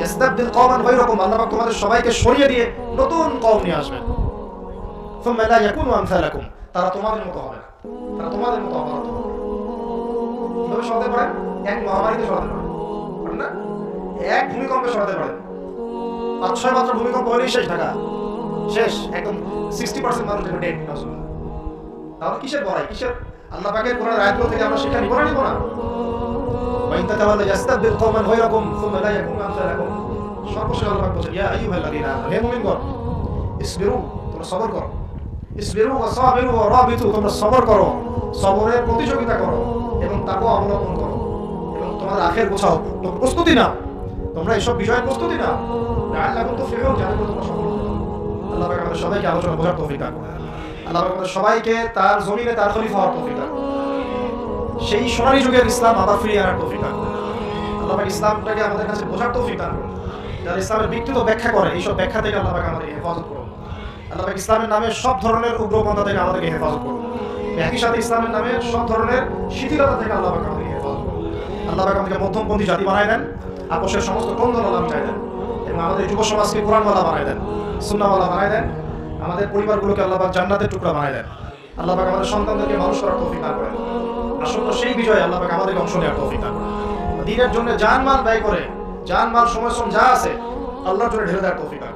[SPEAKER 1] ইস্তাবদিল কওমান গায়রাকুম, আল্লাহ পাক তোমাদের সবাইকে সরিয়ে দিয়ে নতুন কওম নিয়ে আসবেন। সুম্মা লা ইয়াকুনু আমসালাকুম, তারা তোমাদের মতো হবে না, তারা তোমাদের মতো অপরাধ হবে। কিভাবে সরাতে পারেন? এক মহামারীতে সরাতে পারেন, পারেন না? এক ভূমিকম্পে সরাতে পারেন। 5-6 মাত্র ভূমিকম্প হলেই শেষ ঢাকা, শেষ একদম 60% মানুষ দেখবে ডেড। তাহলে কিসের বড়াই, কিসের? আল্লাহ পাকের কোরআনের আয়াতগুলো থেকে আমরা শিক্ষা নিব না, নিব না? ওয়া ইন তাতাওয়াল্লা ইস্তাবদিল কওমান গায়রাকুম সুম্মা লা ইয়াকুনু আমসালাকুম। সর্বশেষ আল্লাহ পাক বলেন, ইয়া আইয়ুহাল্লাযীনা আমানু, হে মুমিনগণ, ইসবিরু, তোমরা সবর করো। ইসবিরু ওয়া সাবিরু ওয়া রাবিতু, তোমরা সবর করো, সবরের প্রতিযোগিতা করো এবং তাকওয়া অবলম্বন করো এবং তোমাদের আখের গোছাও, প্রস্তুতি নাও, তোমরা এসব বিষয়ে প্রস্তুতি নাও। লাআল্লাকুম তুফলিহুন, যাতে করে তোমরা সফল হতে পারো। আল্লাহ পাক আমাদের সবাইকে আলোচনা বোঝার তৌফিক দান করুন। আল্লাহ পাক আমাদের সবাইকে তার জমিনে তার খলিফা হওয়ার তৌফিক দান করুন। সেই সোনালী যুগের ইসলাম আবার ফিরিয়ে আনার তৌফিক দান করুন। আল্লাহ পাক ইসলামটাকে আমাদের কাছে বোঝার তৌফিক দান করুন। যারা ইসলামের বিকৃত ব্যাখ্যা করে, এইসব ব্যাখ্যা থেকে আল্লাহ পাক আমাদেরকে হেফাজত করুন। আল্লাহ পাক ইসলামের নামে সব ধরনের উগ্রপন্থা থেকে আমাদেরকে হেফাজত করুন। একই সাথে ইসলামের নামে সব ধরনের শিথিলতা থেকে আল্লাহ পাক আমাদেরকে হেফাজত করুন। আল্লাহ পাক আমাদেরকে মধ্যমপন্থী জাতি বানায় দেন, আপোষের সমস্ত কন্দল আল্লাহ মিটায় দেন এবং আমাদের যুব সমাজকে কোরআনওয়ালা বানায় দেন, সুন্নাহওয়ালা বানায় দেন। আমাদের পরিবারগুলোকে আল্লাহ পাক জান্নাতের টুকরা বানায় দেন। আল্লাহ পাক আমাদের সন্তানদেরকে মানুষ করার তৌফিক দান করেন। আসন্ন সেই বিজয়ে আল্লাহ পাক আমাদেরকে অংশ নেওয়ার তৌফিক দান করেন। দ্বীনের জন্য জান মাল ব্যয় করে, জান মাল সময় শ্রম যা আছে আল্লাহর জন্য ঢেলে দেওয়ার তৌফিক দান করেন।